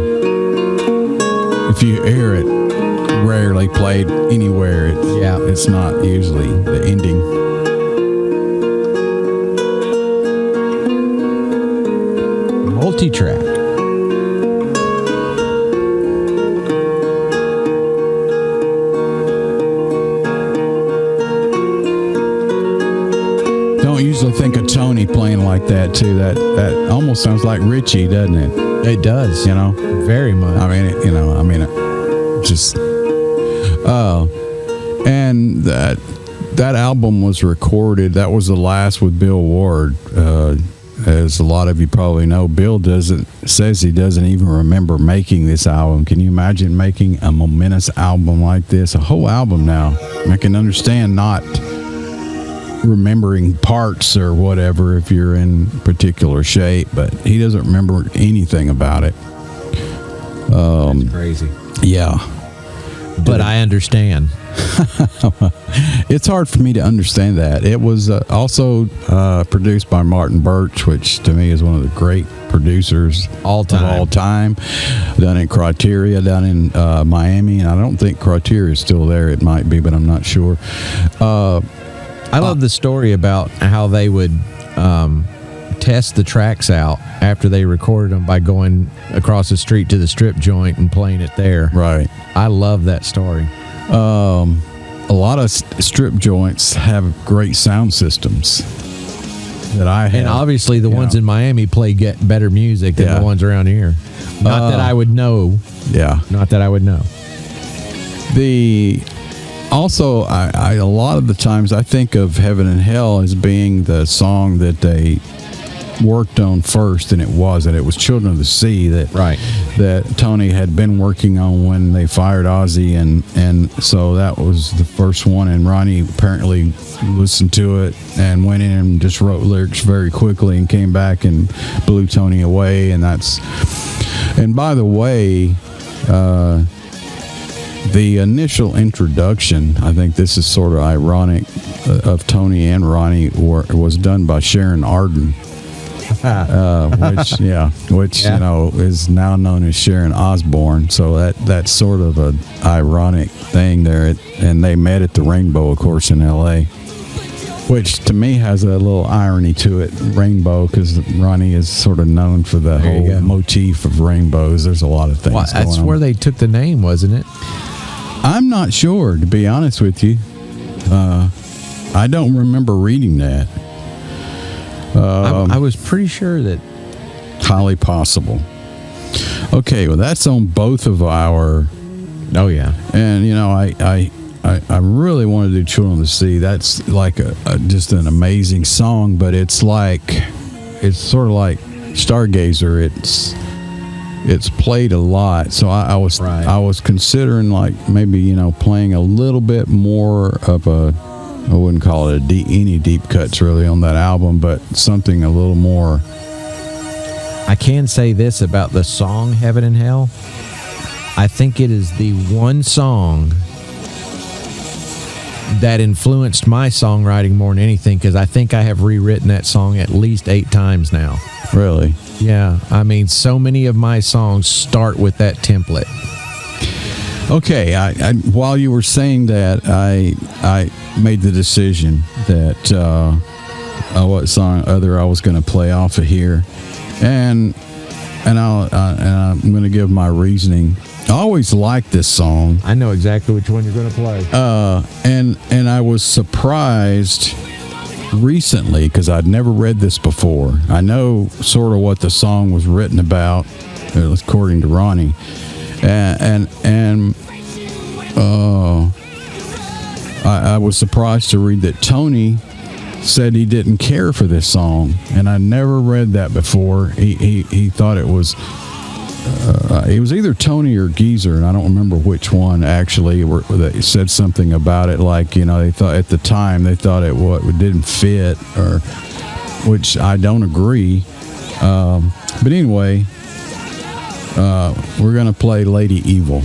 if you hear it, rarely played anywhere. It's not usually the ending. Multi-track. Don't usually think of Tony playing like that too. That almost sounds like Richie, doesn't it? It does. You know, very much. I mean, just. Oh, and that album was recorded. That was the last with Bill Ward. As a lot of you probably know, Bill says he doesn't even remember making this album. Can you imagine making a momentous album like this? A whole album now. I can understand not remembering parts or whatever if you're in particular shape, but he doesn't remember anything about it. That's crazy. Yeah. But I understand. It's hard for me to understand that. It was also produced by Martin Birch, which to me is one of the great producers of all time. Done in Criteria, down in Miami, and I don't think Criteria is still there. It might be, but I'm not sure. I love the story about how they would test the tracks out after they recorded them by going across the street to the strip joint and playing it there. Right. I love that story. A lot of strip joints have great sound systems that I have. And obviously the ones in Miami play better music than the ones around here. Not that I would know. Yeah. Not that I would know. Also, I a lot of the times I think of Heaven and Hell as being the song that they worked on first, and it wasn't. It was Children of the Sea that Tony had been working on when they fired Ozzy, and so that was the first one, and Ronnie apparently listened to it and went in and just wrote lyrics very quickly and came back and blew Tony away. And by the way, the initial introduction, I think this is sort of ironic, of Tony and Ronnie was done by Sharon Arden. which you know is now known as Sharon Osbourne. So that's sort of an ironic thing there. And they met at the Rainbow, of course, in L.A., which to me has a little irony to it. Rainbow, because Ronnie is sort of known for the whole motif of rainbows. There's a lot of things. Well, that's where they took the name, wasn't it? I'm not sure, to be honest with you. I don't remember reading that. I was pretty sure that. Highly possible. Okay, well, that's on both of our. Oh yeah, and you know, I really want to do Children of the Sea. That's like just an amazing song, but it's sort of like Stargazer. It's played a lot, so I was considering like maybe, you know, playing a little bit more of I wouldn't call it any deep cuts really on that album, but something a little more. I can say this about the song Heaven and Hell. I think it is the one song that influenced my songwriting more than anything, because I think I have rewritten that song at least 8 times now. Really? Yeah. I mean, so many of my songs start with that template. Okay, I while you were saying that, I made the decision that what song I was going to play off of here, and I'm going to give my reasoning. I always liked this song. I know exactly which one you're going to play. And I was surprised recently because I'd never read this before. I know sort of what the song was written about, according to Ronnie. I was surprised to read that Tony said he didn't care for this song, and I never read that before. He thought it was either Tony or Geezer, and I don't remember which one actually. That said something about it, like, you know, they thought at the time it didn't fit, or which I don't agree. But anyway, we're gonna play Lady Evil.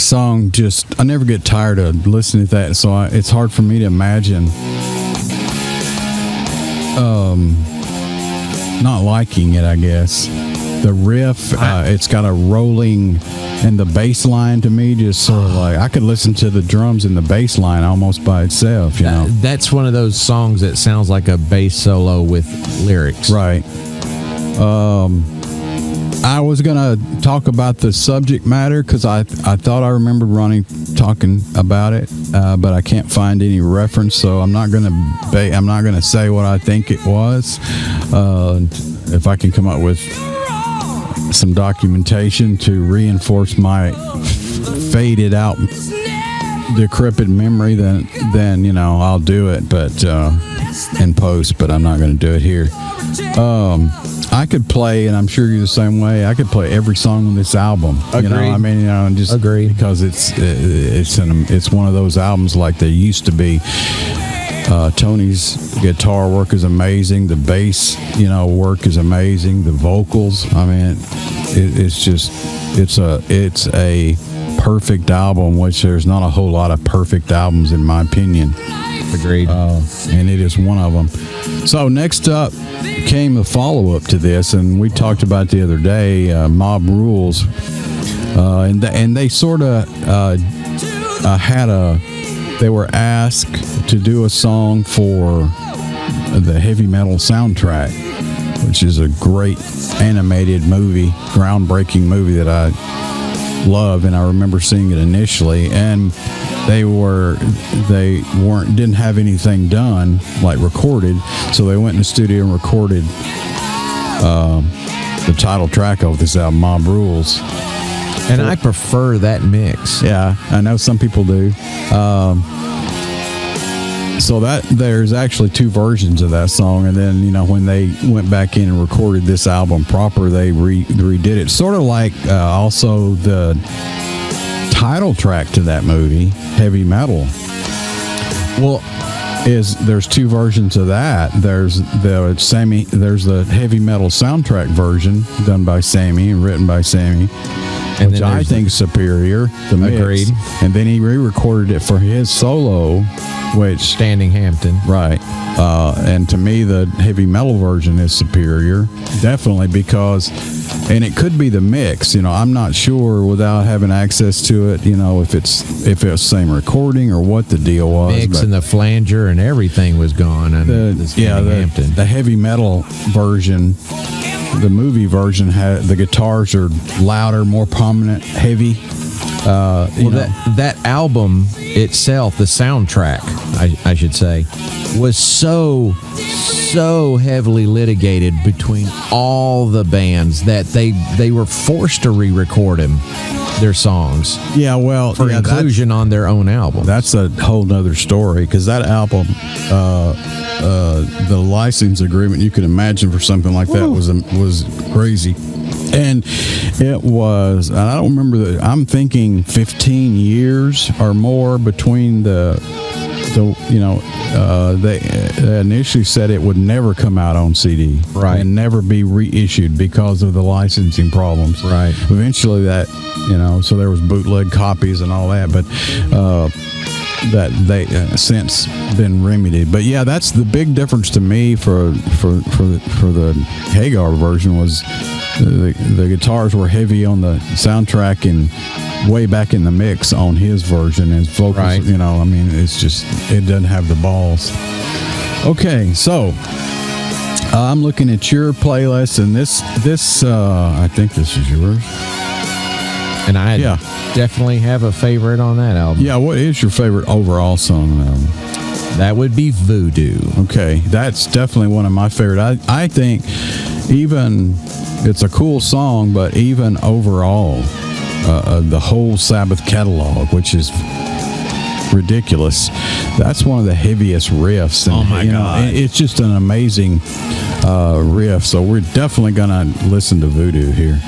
next song, I never get tired of listening to that. So it's hard for me to imagine not liking it, I guess. The riff, it's got a rolling, and the bass line to me just sort of like, I could listen to the drums and the bass line almost by itself, you know. That's one of those songs that sounds like a bass solo with lyrics. Right. I was going to talk about the subject matter because I thought I remembered Ronnie talking about it, but I can't find any reference, so I'm not going to say what I think it was. If I can come up with some documentation to reinforce my faded out, decrepit memory, then you know, I'll do it, but in post. But I'm not going to do it here. I could play, and I'm sure you're the same way, I could play every song on this album. Agreed. You know, I mean, you know, just Agreed. because it's one of those albums like they used to be. Tony's guitar work is amazing. The bass, you know, work is amazing. The vocals, I mean, it's a perfect album, which there's not a whole lot of perfect albums in my opinion. Agreed. And it is one of them. So next up came a follow-up to this, and we talked about the other day, Mob Rules, and they sort of they were asked to do a song for the heavy metal soundtrack, which is a great animated movie, groundbreaking movie that I love, and I remember seeing it initially, and didn't have anything done, like recorded, so they went in the studio and recorded the title track of this album, Mob Rules. And I prefer that mix. Yeah, I know some people do. So there's actually two versions of that song, and then, you know, when they went back in and recorded this album proper, they redid it. Sort of like also the title track to that movie, Heavy Metal. Well, there's two versions of that. There's the Heavy Metal soundtrack version done by Sammy and written by Sammy, and which I think is superior. The mix. Agreed. And then he re-recorded it for his solo, which Standing Hampton. Right. And to me, the heavy metal version is superior, definitely, because, and it could be the mix, you know, I'm not sure without having access to it, you know, if it's the same recording or what the deal was. Mix and the flanger and everything was gone. And the heavy metal version, the movie version, the guitars are louder, more prominent, heavy. That album itself, the soundtrack, I should say, was so heavily litigated between all the bands that they were forced to re-record their songs. Yeah, well, for inclusion on their own album. That's a whole nother story, because that album, the license agreement, you can imagine for something like that was crazy. And it was, and I don't remember I'm thinking 15 years or more between they initially said it would never come out on CD, right, and never be reissued because of the licensing problems, right. Eventually that, you know, so there was bootleg copies and all that, but that they since been remedied. But yeah, that's the big difference to me for the Hagar version was the guitars were heavy on the soundtrack and way back in the mix on his version, and vocals, right. You know, I mean, it's just, it doesn't have the balls. Okay, so I'm looking at your playlist, and this I think this is yours. And I definitely have a favorite on that album. Yeah, what is your favorite overall song on the album? That would be Voodoo. Okay, that's definitely one of my favorite. I think even, it's a cool song, but even overall, the whole Sabbath catalog, which is ridiculous, that's one of the heaviest riffs. And, oh my God. It's just an amazing riff. So we're definitely going to listen to Voodoo here.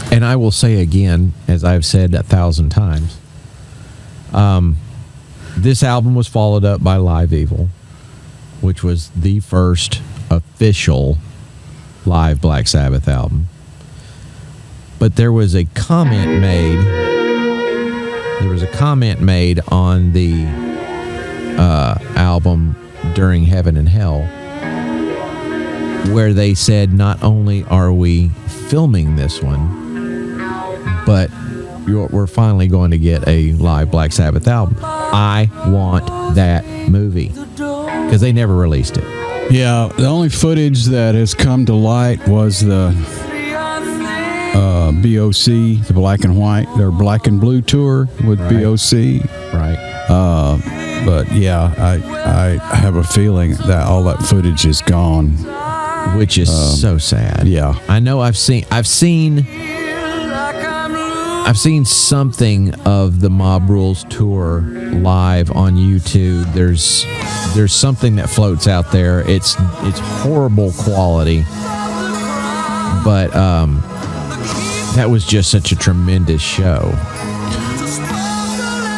And I will say again, as I've said 1,000 times, this album was followed up by Live Evil, which was the first official live Black Sabbath album. But there was a comment made. There was a comment made on the album during Heaven and Hell, where they said, not only are we filming this one, but we're finally going to get a live Black Sabbath album. I want that movie, because they never released it. Yeah, the only footage that has come to light was the BOC, the black and white, their black and blue tour with BOC. Right. But yeah, I have a feeling that all that footage is gone, which is so sad. Yeah, I know. I've seen something of the Mob Rules tour live on YouTube. There's something that floats out there. It's horrible quality, but that was just such a tremendous show.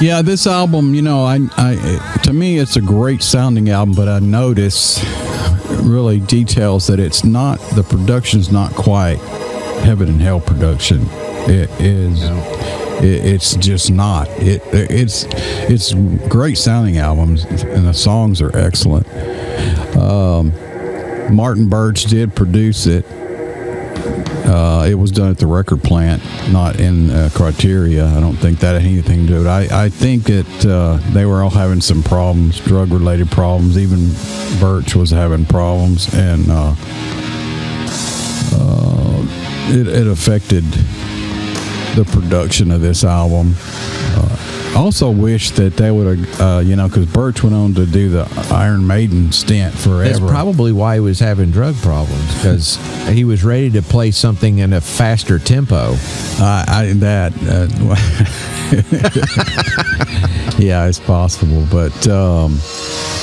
Yeah, this album, you know, I to me it's a great sounding album, but I notice really details that it's not, the production's not quite Heaven and Hell production. It is. No. It's just not. It's great sounding albums, and the songs are excellent. Martin Birch did produce it. It was done at the record plant, not in Criteria. I don't think that had anything to do with it. I think that they were all having some problems, drug-related problems. Even Birch was having problems, and it affected the production of this album. Also wish that they would have, because Birch went on to do the Iron Maiden stint forever. That's probably why he was having drug problems, because he was ready to play something in a faster tempo. Yeah, it's possible. But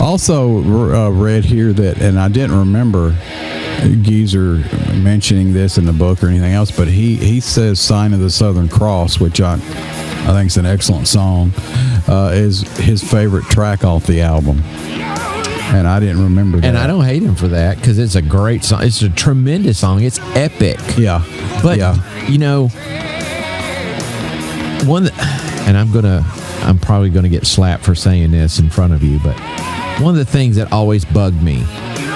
also read here that, and I didn't remember Geezer mentioning this in the book or anything else, but he says Sign of the Southern Cross, which I think is an excellent song, is his favorite track off the album. And I didn't remember that. And I don't hate him for that, because it's a great song. It's a tremendous song. It's epic. Yeah. But, and I'm probably going to get slapped for saying this in front of you, but one of the things that always bugged me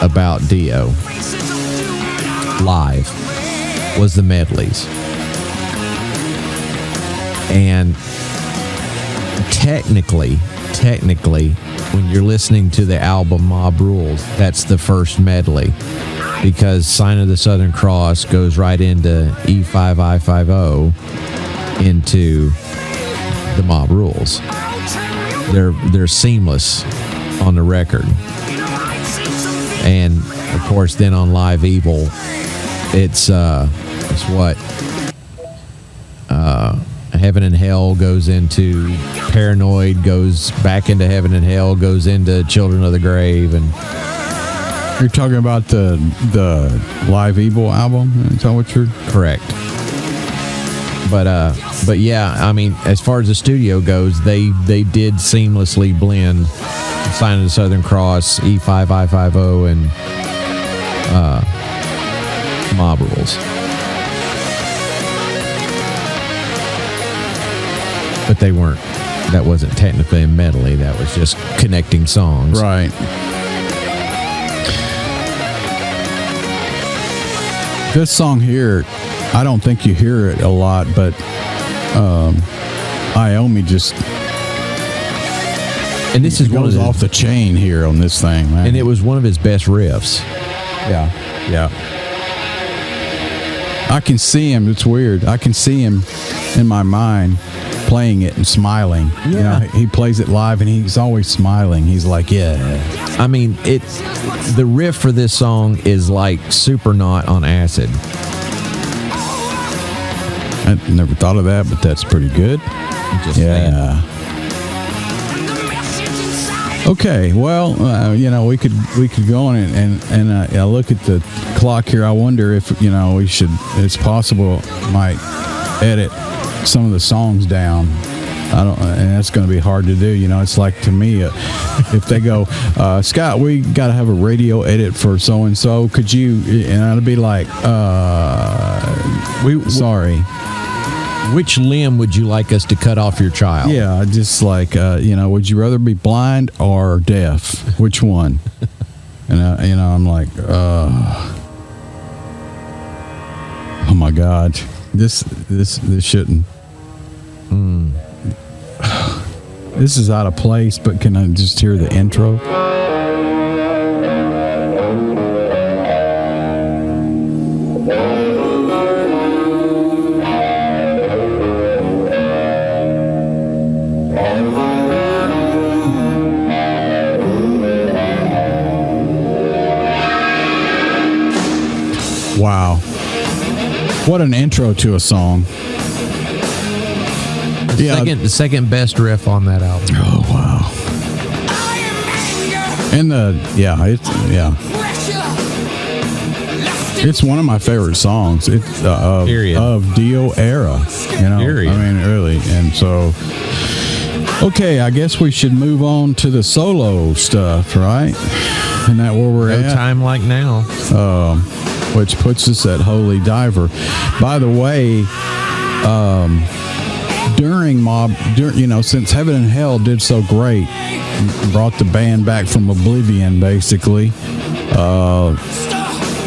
about Dio live was the medleys. And technically, when you're listening to the album Mob Rules, that's the first medley, because Sign of the Southern Cross goes right into E5I50 into the Mob Rules. They're seamless on the record. And of course, then on Live Evil, it's what Heaven and Hell goes into Paranoid, goes back into Heaven and Hell, goes into Children of the Grave. And you're talking about the Live Evil album? Is that what you're... Correct. But yeah, I mean, as far as the studio goes, they did seamlessly blend Sign of the Southern Cross, E5, I50, and Mob Rules. But they weren't. That wasn't technically medley. That was just connecting songs. Right. This song here, I don't think you hear it a lot, but Iommi just and this is one goes of off the chain here on this thing, man. And it was one of his best riffs. Yeah. I can see him. It's weird. I can see him in my mind playing it and smiling. Yeah. You know, he plays it live and he's always smiling. He's like, yeah. I mean, the riff for this song is like Supernaut on acid. I never thought of that, but that's pretty good. Just saying. Okay, well, we could go on and I look at the clock here. I wonder if we should. It's possible might edit some of the songs down. And that's going to be hard to do. It's like, to me, if they go, Scott, we got to have a radio edit for so and so. Could you? And I'd be like, sorry. Which limb would you like us to cut off your child? Yeah, just like, would you rather be blind or deaf? Which one? And, I'm like, oh my God, this shouldn't. This is out of place, but can I just hear the intro? Wow. What an intro to a song. The second best riff on that album. Oh, wow. And it's one of my favorite songs. It's of Dio era. Period. I mean, really. And so, okay, I guess we should move on to the solo stuff, right? Isn't that where we're at? No time like now. Which puts us at Holy Diver. By the way, since Heaven and Hell did so great, brought the band back from oblivion, basically,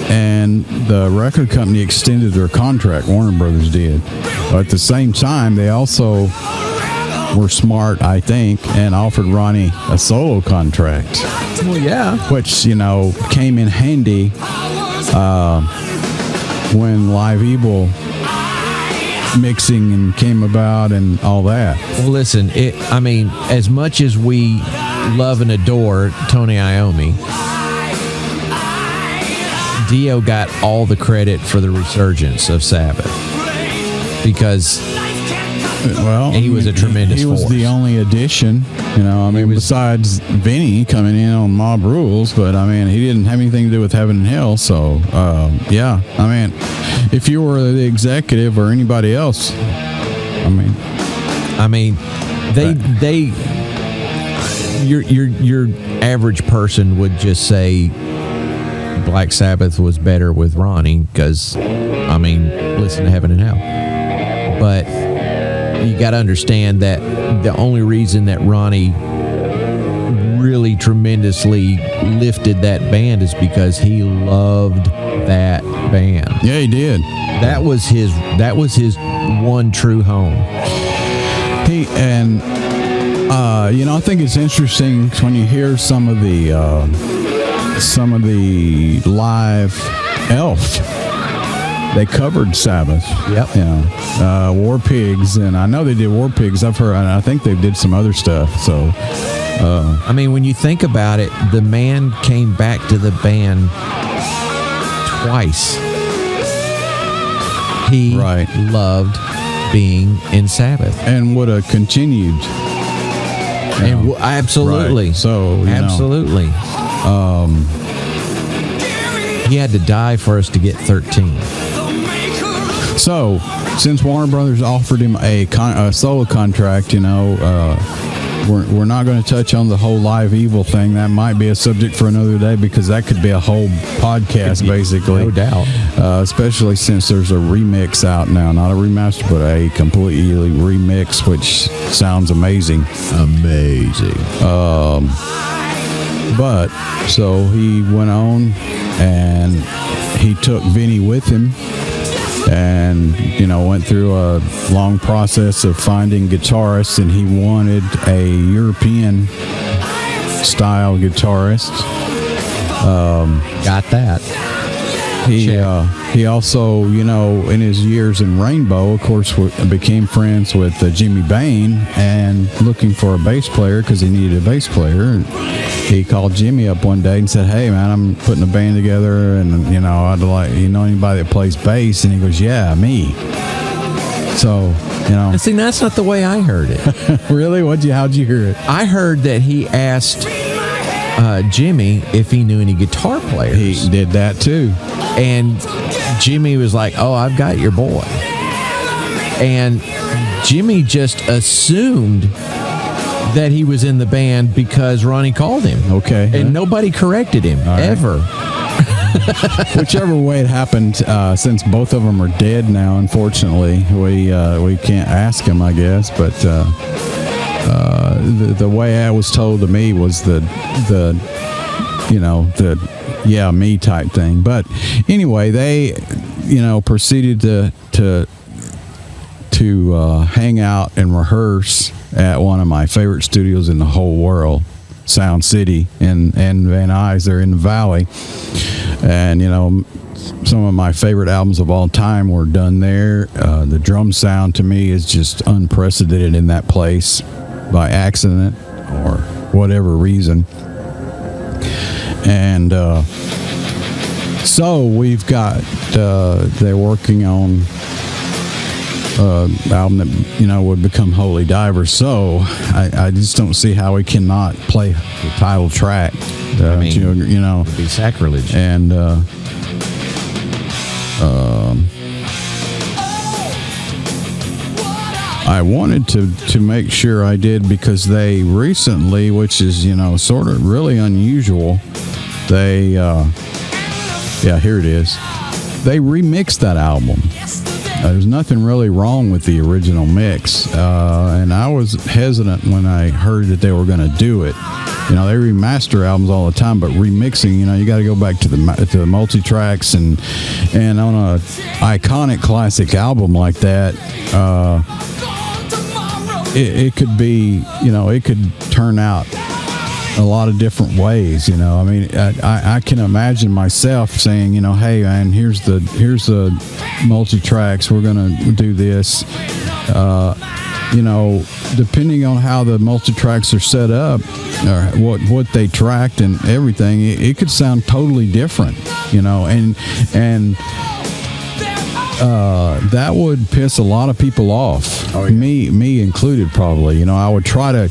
and the record company extended their contract, Warner Brothers did. But at the same time, they also were smart, I think, and offered Ronnie a solo contract. Well, yeah. Which, came in handy when Live Evil mixing and came about and all that. Well, listen, as much as we love and adore Tony Iommi, Dio got all the credit for the resurgence of Sabbath because he was a tremendous force. He was the only addition, besides Vinny coming in on Mob Rules, but he didn't have anything to do with Heaven and Hell. So, if you were the executive or anybody else, your average person would just say Black Sabbath was better with Ronnie because, listen to Heaven and Hell. But you got to understand that the only reason that Ronnie really tremendously lifted that band is because he loved that band. Yeah, he did. That was his one true home. I think it's interesting when you hear some of the live Elf. They covered Sabbath. Yep. War Pigs, and I know they did War Pigs. I've heard, and I think they did some other stuff. So, when you think about it, the man came back to the band twice. He loved being in Sabbath, and would have continued. Absolutely. Right. So, absolutely. He had to die for us to get 13. So, since Warner Brothers offered him a solo contract, we're not going to touch on the whole Live Evil thing. That might be a subject for another day, because that could be a whole podcast, basically. No doubt. Especially since there's a remix out now, not a remaster, but a completely remix, which sounds amazing. Amazing. But so he went on and he took Vinny with him, and went through a long process of finding guitarists, and he wanted a European style guitarist. Got that. He also, in his years in Rainbow, of course, became friends with Jimmy Bain, and looking for a bass player because he needed a bass player. He called Jimmy up one day and said, "Hey, man, I'm putting a band together, and I'd like, anybody that plays bass?" And he goes, "Yeah, me." So, And see, that's not the way I heard it. Really? How'd you hear it? I heard that he asked Jimmy if he knew any guitar players. He did that too. And Jimmy was like, "Oh, I've got your boy." And Jimmy just assumed that he was in the band because Ronnie called him. Okay. And nobody corrected him, ever. Whichever way it happened, since both of them are dead now, unfortunately, we can't ask him, I guess. But the way I was told to me was the yeah, me type thing. But anyway, they proceeded to hang out and rehearse at one of my favorite studios in the whole world, Sound City in Van Nuys. They're in the Valley, and some of my favorite albums of all time were done there. The drum sound to me is just unprecedented in that place, by accident or whatever reason. And so we've got they're working on album that would become Holy Diver. So I just don't see how we cannot play the title track. It'd be sacrilege. And I wanted to make sure I did, because they recently, which is sort of really unusual, they here it is. They remixed that album. There's nothing really wrong with the original mix, and I was hesitant when I heard that they were going to do it. They remaster albums all the time, but remixing, you got to go back to the multi-tracks, and on a iconic classic album like that, it could be, it could turn out a lot of different ways. I can imagine myself saying, "Hey, man, here's the multi-tracks, we're gonna do this." Depending on how the multi-tracks are set up, or what they tracked and everything, it could sound totally different. And that would piss a lot of people off. Oh, yeah. Me included, probably. I would try to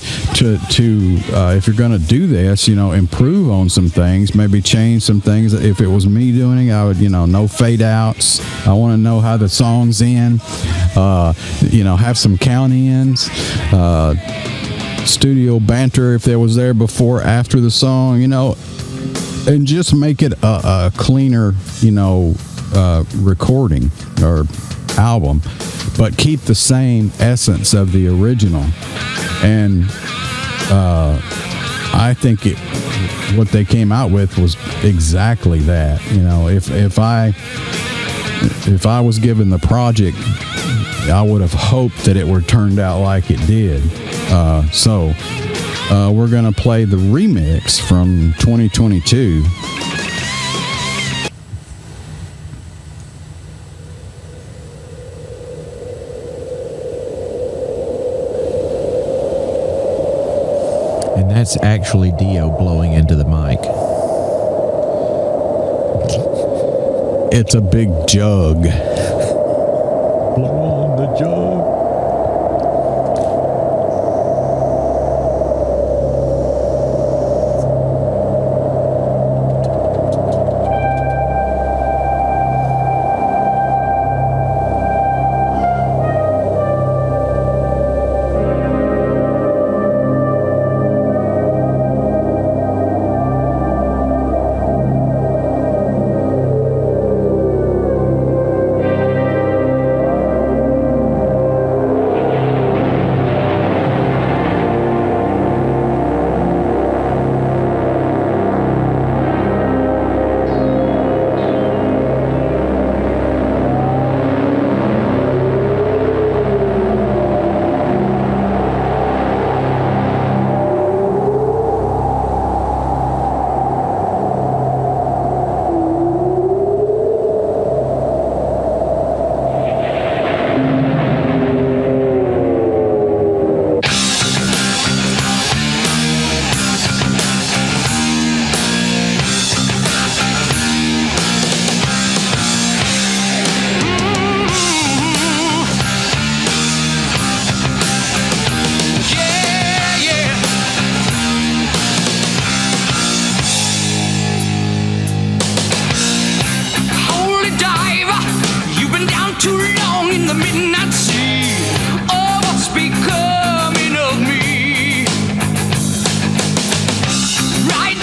if you're going to do this, improve on some things, maybe change some things. If it was me doing it, I would, no fade outs. I want to know how the song's in. Have some count ins. Studio banter if there was there before, after the song, and just make it a cleaner, recording or album, but keep the same essence of the original. And I think what they came out with was exactly that. If I was given the project, I would have hoped that it would turned out like it did. So we're gonna play the remix from 2022. And that's actually Dio blowing into the mic. It's a big jug. Blow on the jug.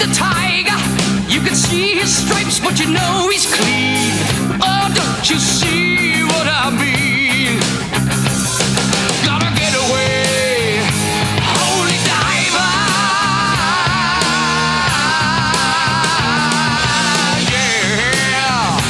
the tiger. You can see his stripes, but you know he's clean. Oh, don't you see what I mean? Gotta get away, holy diver. Yeah.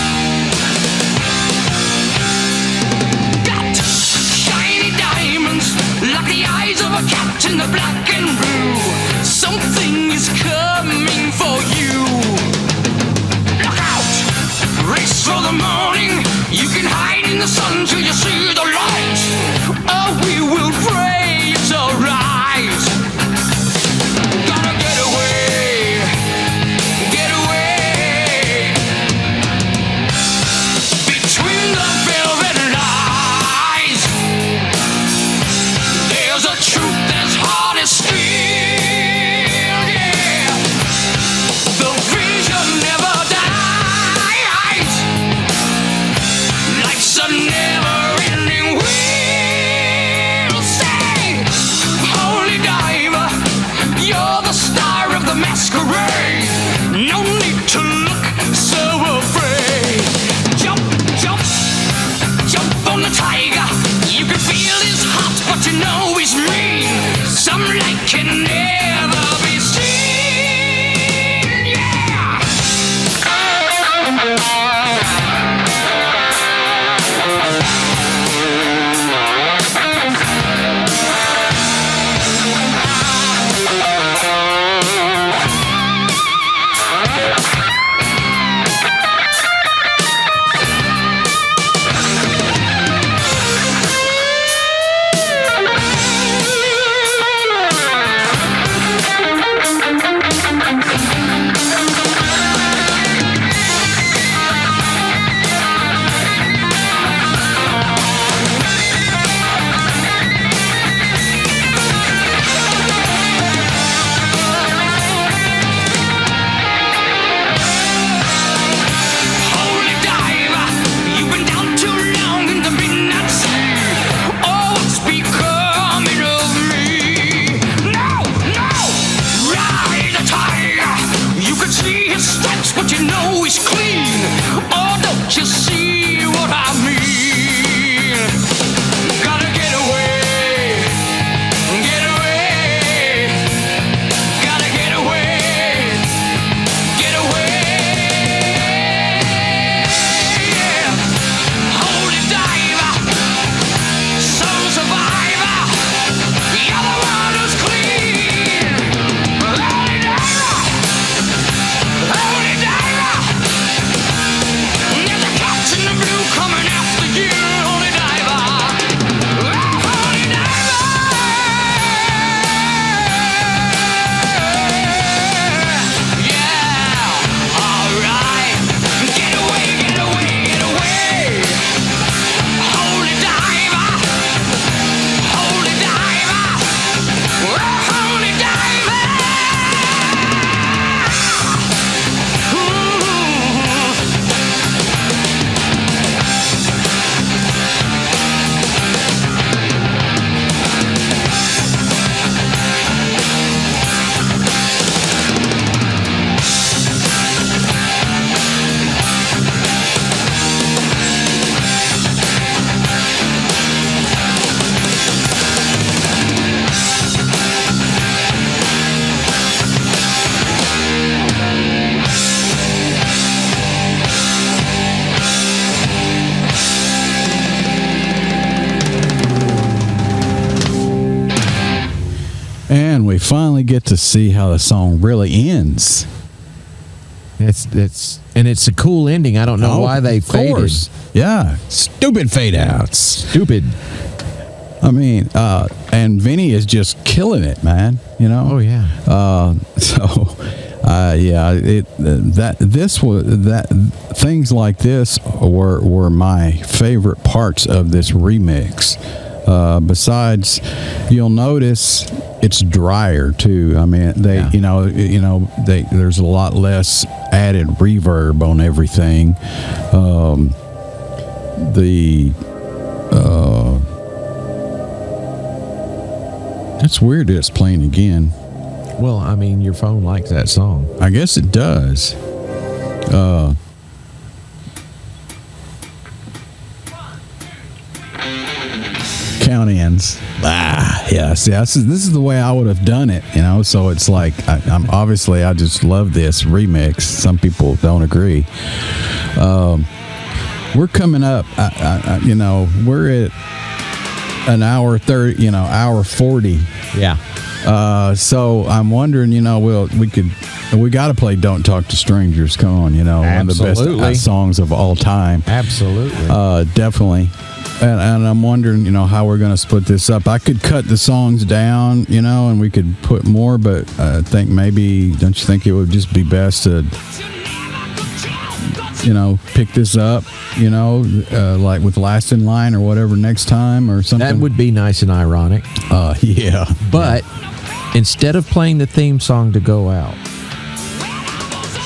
Got shiny diamonds like the eyes of a cat in the black and blue. Something is coming for you. Look out! Race for the morning. You can hide in the sun till you see the light. Oh, we will pray it's alright. Gotta get away. Get away. Between the velvet lies, there's a truth as hard as steel. No need to look so afraid. Jump, jump, jump on the tiger. You can feel his heart, but you know he's mean. Some light can never be seen. Yeah. And we finally get to see how the song really ends. It's a cool ending. I don't know why they faded. Yeah, stupid fade outs. Stupid. I mean, and Vinny is just killing it, man. You know. Oh yeah. Things like this were my favorite parts of this remix. Besides, you'll notice it's drier too. I mean, there's a lot less added reverb on everything. That's weird. It's playing again. Well, I mean, your phone likes that song. I guess it does. Count-ins. Yeah. See, this is the way I would have done it, you know. So it's like I'm obviously I just love this remix. Some people don't agree. We're coming up. You know, we're at an hour 30. You know, hour 40. Yeah. So I'm wondering, you know, we got to play "Don't Talk to Strangers." Come on, you know, Absolutely. one of the best songs of all time. Absolutely. Definitely. And I'm wondering, you know, how we're going to split this up. I could cut the songs down, you know, and we could put more, but I think maybe, don't you think it would just be best to, you know, pick this up, you know, like with Last in Line or whatever next time or something? That would be nice and ironic. Yeah. But instead of playing the theme song to go out,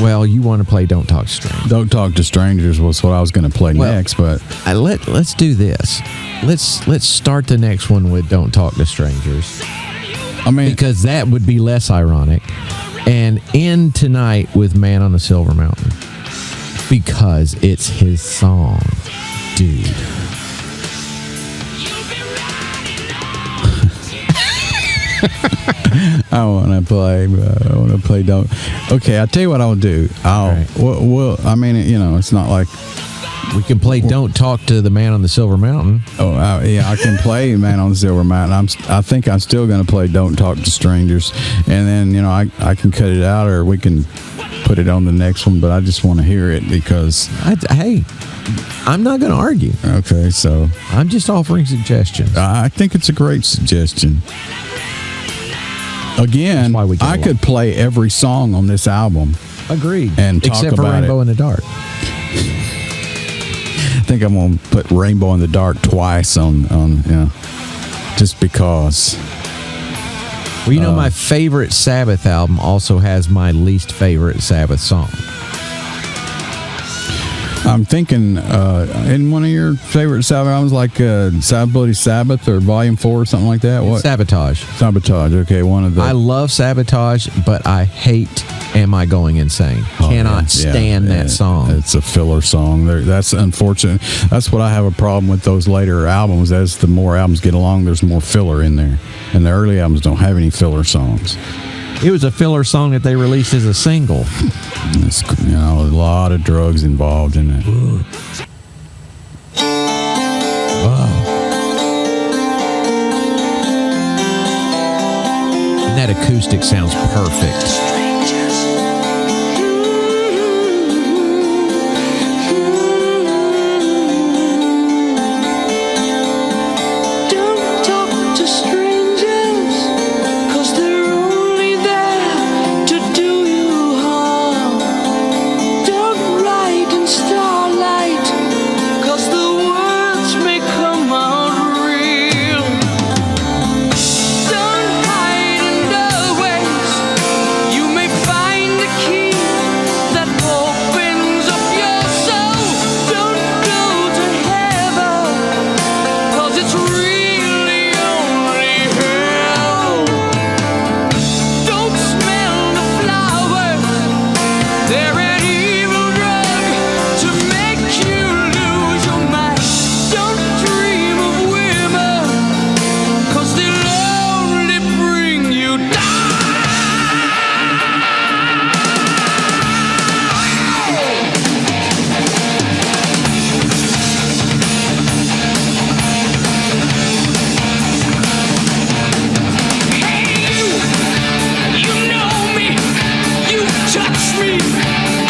well, you want to play "Don't Talk to Strangers." "Don't Talk to Strangers" was what I was going to play next, but let's do this. Let's start the next one with "Don't Talk to Strangers." I mean, because that would be less ironic, and end tonight with "Man on the Silver Mountain" because it's his song, dude. I want to play "Don't." Okay, I'll tell you what I'll do. Well, I mean, you know, it's not like we can play "Don't Talk to the Man on the Silver Mountain." Yeah, I can play "Man on the Silver Mountain." I think I'm still going to play "Don't Talk to Strangers," and then, you know, I can cut it out or we can put it on the next one. But I just want to hear it because hey, I'm not going to argue. Okay, so I'm just offering suggestions. I think it's a great suggestion. Again, I could play every song on this album. Agreed. And talk except for about Rainbow in the Dark. I think I'm going to put "Rainbow in the Dark" twice on you know, just because. Well, you know, my favorite Sabbath album also has my least favorite Sabbath song. I'm thinking in one of your favorite Sabbath albums, like Bloody Sabbath or Volume 4 or something like that. What? Sabotage. Okay, one of the. I love Sabotage, but I hate "Am I Going Insane." Cannot stand that song. It's a filler song. That's unfortunate. That's what I have a problem with those later albums. As the more albums get along, there's more filler in there, and the early albums don't have any filler songs. It was a filler song that they released as a single. It's, you know, a lot of drugs involved in it. Wow. And that acoustic sounds perfect. Touch me.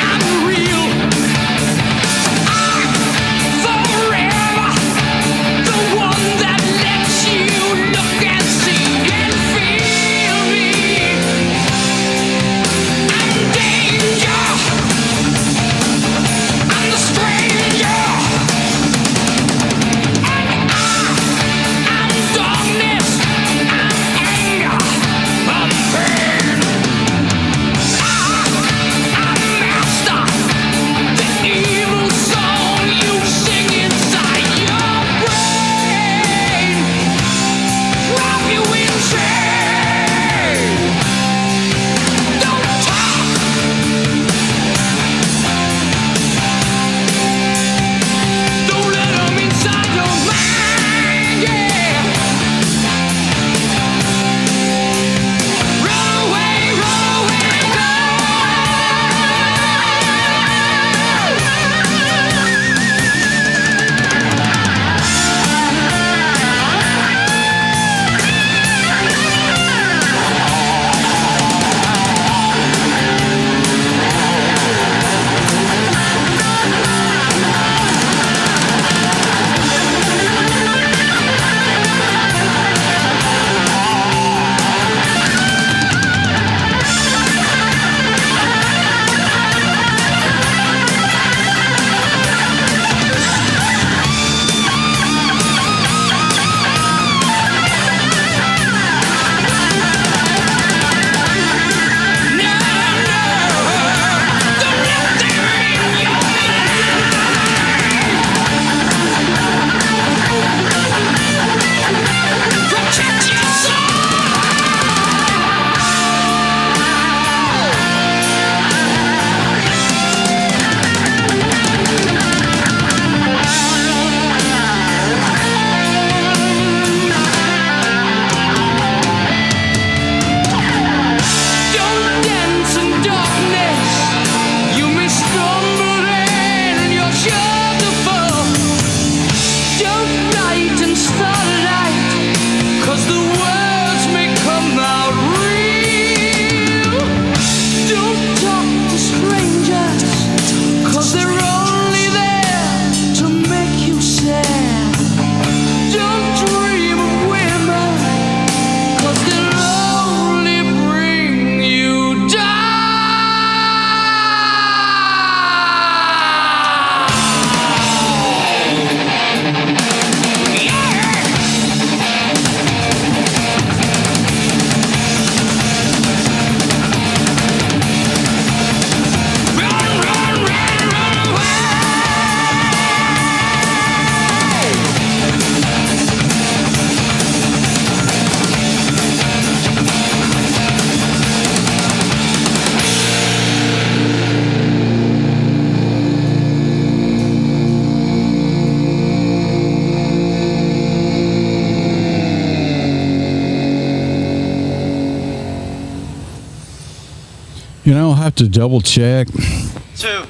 You know, I'll have to double check. 2, 1,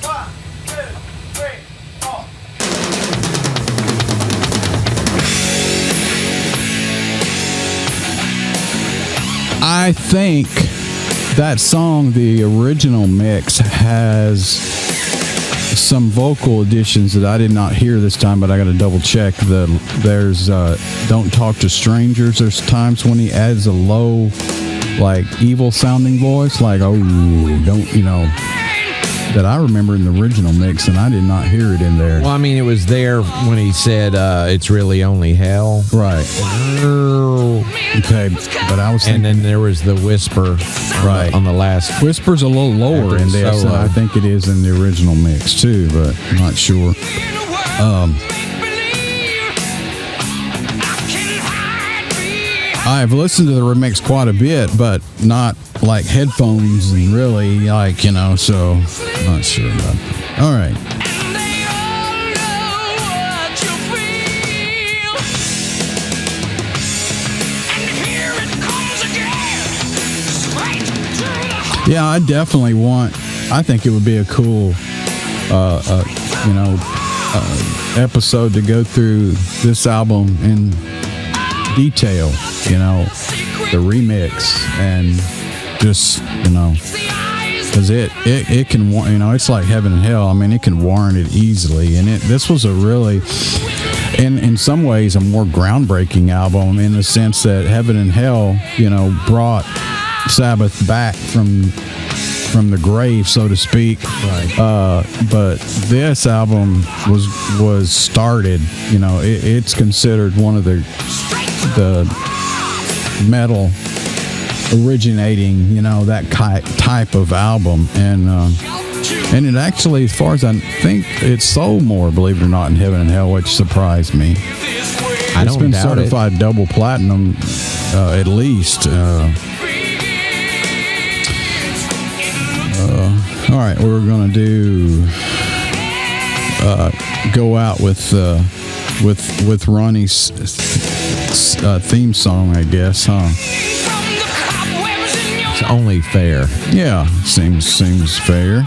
1, 2, 3, 4. I think that song, the original mix, has some vocal additions that I did not hear this time, but I got to double check. There's "Don't Talk to Strangers." There's times when he adds a low, like evil sounding voice, like "Oh, don't," that I remember in the original mix, and I did not hear it in there. Well, I mean, it was there when he said, "It's really only hell." Right. Okay, but I was thinking, and then there was the whisper, right, on the last. Whisper's a little lower in this, and I think it is in the original mix too, but I'm not sure. I've listened to the remix quite a bit, but not like headphones and really like, so I'm not sure about that. All right. Yeah, I definitely I think it would be a cool, episode to go through this album in detail, the remix, and just, because it can, it's like heaven and hell. I mean, it can warrant it easily. And this was a really, in some ways, a more groundbreaking album in the sense that Heaven and Hell, brought Sabbath back from the grave, so to speak. Right. But this album was started. It's considered one of the metal originating. That type of album, and it actually, as far as I think, it sold more, believe it or not, in Heaven and Hell, which surprised me. It's been certified double platinum, at least. All right, we're gonna do go out with Ronnie's theme song, I guess, huh? It's only fair. Yeah, seems fair.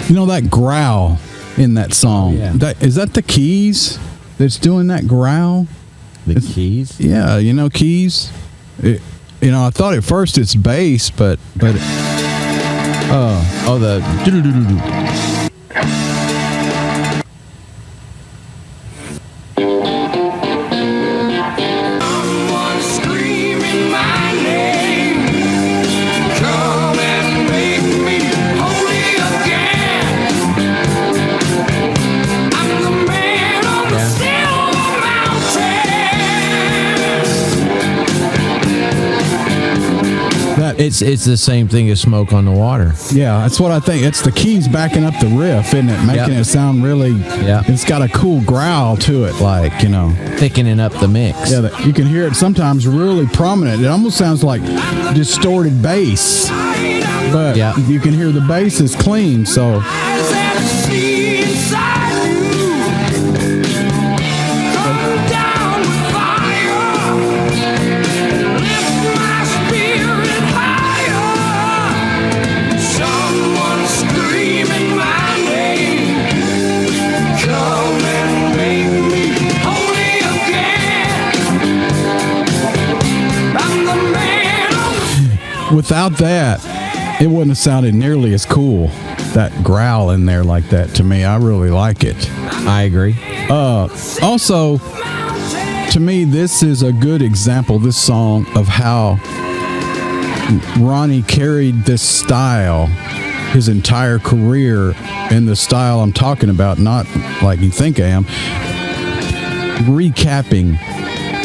You know that growl in that song? Yeah. Is that the keys that's doing that growl? The keys? Yeah, you know keys. I thought at first it's bass, but the Someone screaming my name. Come and make me holy again. I'm the man on the silver mountain. it's the same thing as Smoke on the Water. yeah, that's what I think. It's the keys backing up the riff, isn't it? Making it sound really. Yeah. It's got a cool growl to it, like Thickening up the mix. Yeah, you can hear it sometimes really prominent. It almost sounds like distorted bass, but you can hear the bass is clean. So. Eyes that see inside you. Come down with fire. Lift my spirit higher. Someone screaming my name. Come and make me holy again. I'm the man on the Without that, it wouldn't have sounded nearly as cool. That growl in there like that, to me, I really like it. I agree. Also, to me, this is a good example, this song, of how Ronnie carried this style his entire career, and the style I'm talking about, not like you think I am, recapping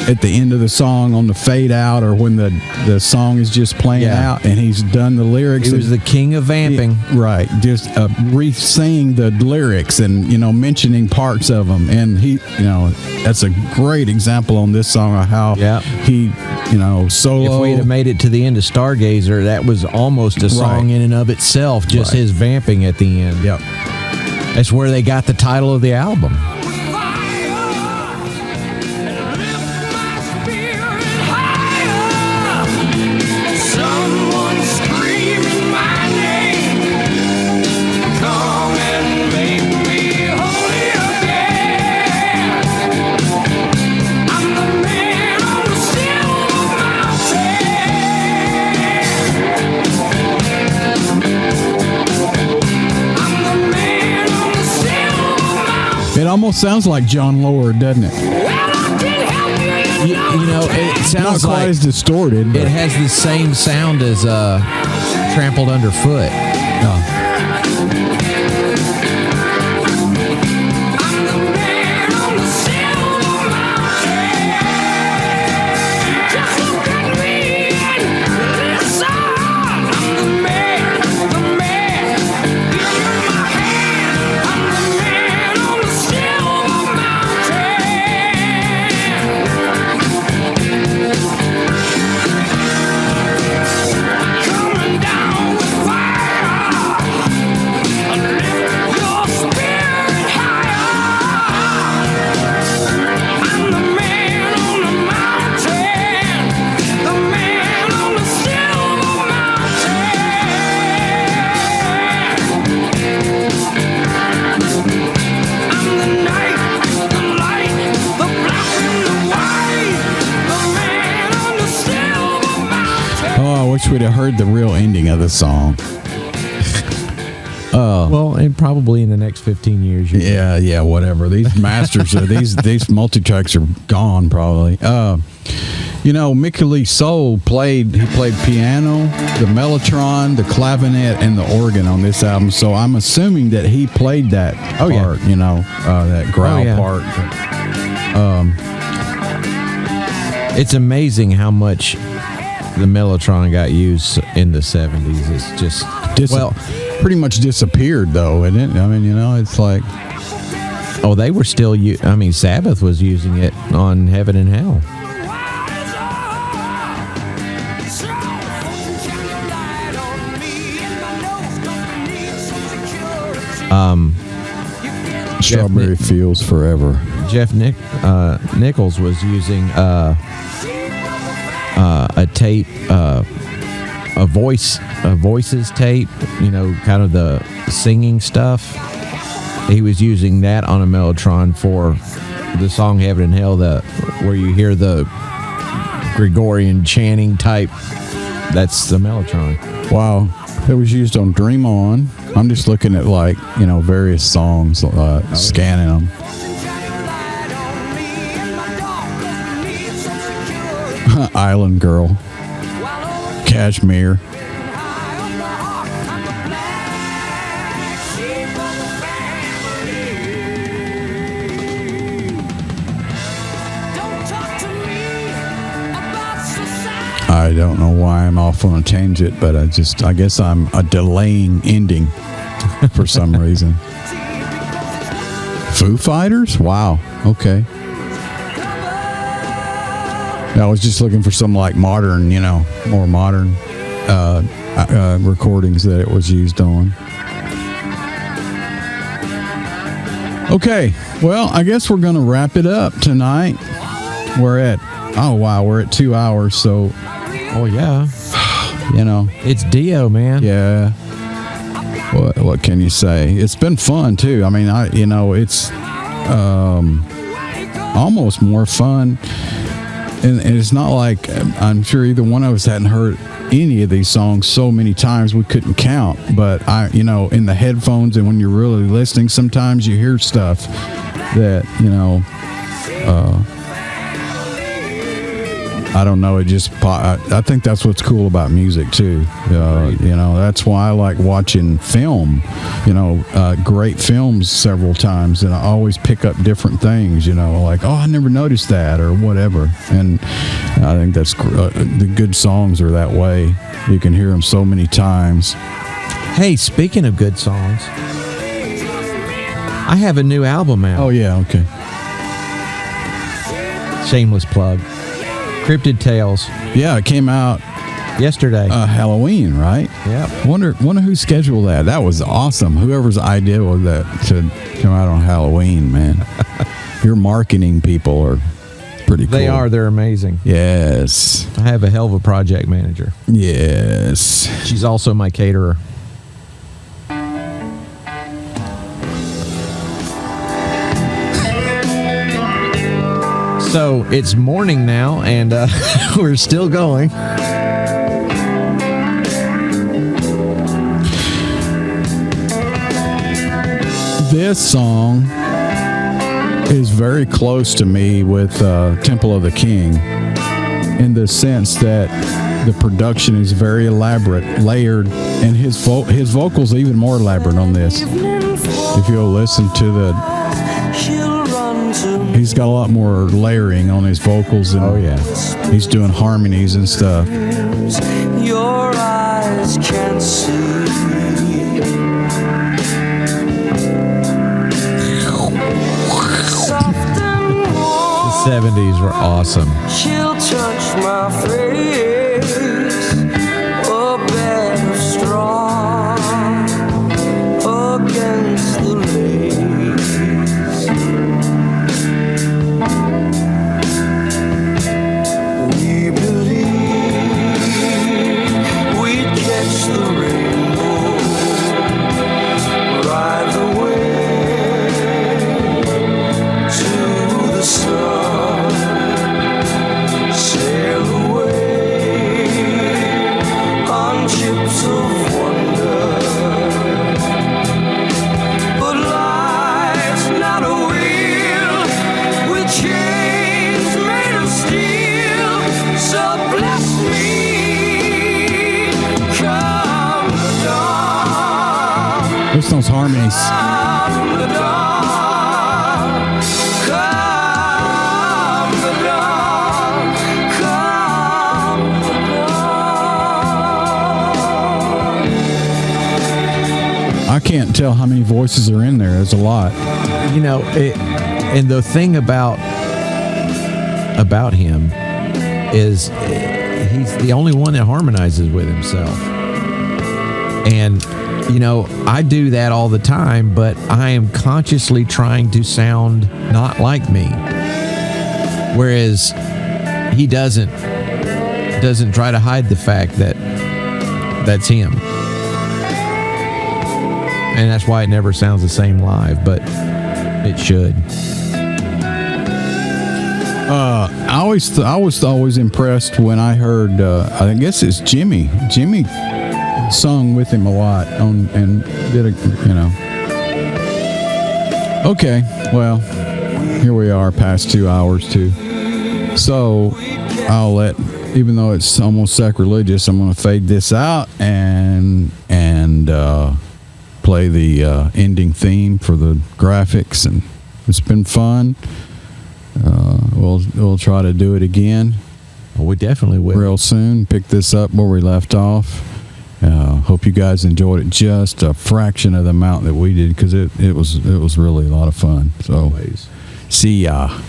at the end of the song on the fade out, or when the song is just playing out and he's done the lyrics. He was the king of vamping. Right. Just re-saying the lyrics and, mentioning parts of them. And he, that's a great example on this song of how he, solo. If we'd have made it to the end of Stargazer, that was almost a song in and of itself, just his vamping at the end. Yep. That's where they got the title of the album. It almost sounds like John Lord, doesn't it? It sounds not quite as distorted. It has the same sound as Trampled Underfoot. Wish we'd have heard the real ending of the song. Well, and probably in the next 15 years. Yeah, whatever. These masters, these multi-tracks are gone probably. Mickey Lee Soul played piano, the mellotron, the clavinet, and the organ on this album. So I'm assuming that he played that part, that growl part. It's amazing how much the mellotron got used in the 70s. It's just pretty much disappeared though, isn't it? I mean, it's like, they were still Sabbath was using it on Heaven and Hell. Strawberry Fields Forever. Jeff Nichols was using a tape a voices tape, kind of the singing stuff. He was using that on a Mellotron for the song Heaven and Hell, where you hear the Gregorian chanting type. That's the Mellotron. Wow. It was used on Dream On. I'm just looking at various songs, scanning them. Island Girl, Kashmir. I don't know why I'm off on a tangent, but I guess I'm a delaying ending for some reason. Foo Fighters? Wow. Okay. I was just looking for some modern, more modern recordings that it was used on. Okay. Well, I guess we're going to wrap it up tonight. We're at 2 hours, so... Oh, yeah. It's Dio, man. Yeah. What can you say? It's been fun, too. I mean, it's almost more fun. And it's not like I'm sure either one of us hadn't heard any of these songs so many times we couldn't count. But, in the headphones and when you're really listening, sometimes you hear stuff that, I don't know. I think that's what's cool about music too. That's why I like watching film. Great films several times, and I always pick up different things. I never noticed that or whatever. And I think that's the good songs are that way. You can hear them so many times. Hey, speaking of good songs, I have a new album out. Oh yeah, okay. Shameless plug. Cryptid Tales. Yeah, it came out yesterday. Halloween, right? Yeah. Wonder who scheduled that. That was awesome. Whoever's idea was that to come out on Halloween, man. Your marketing people are pretty cool. They are. They're amazing. Yes. I have a hell of a project manager. Yes. She's also my caterer. So it's morning now, and we're still going. This song is very close to me with Temple of the King, in the sense that the production is very elaborate, layered, and his vocals are even more elaborate on this. If you'll listen to he's got a lot more layering on his vocals, and he's doing harmonies and stuff. Your eyes can't see. The 70s were awesome. She'll touch my face, a bed of straw against the lace. We believe we'd catch the rainbow, ride the wave to the sun, sail away on ships of wonder. But life's not a wheel with chains made of steel. So bless me, come the dawn, This song's harmonies. come the dawn, come the dawn, come the dawn. I can't tell how many voices are in there. There's a lot. And the thing about him is he's the only one that harmonizes with himself. And, I do that all the time, but I am consciously trying to sound not like me. Whereas he doesn't try to hide the fact that that's him. And that's why it never sounds the same live, but it should. I was always impressed when I heard. I guess it's Jimmy. Jimmy sung with him a lot and did a. Okay, well, here we are, past 2 hours too. So I'll let, even though it's almost sacrilegious, I'm going to fade this out and play the ending theme for the graphics, and it's been fun. We'll try to do it again. Well, we definitely will. Real soon. Pick this up where we left off. Hope you guys enjoyed it just a fraction of the amount that we did, because it was really a lot of fun. So, see ya.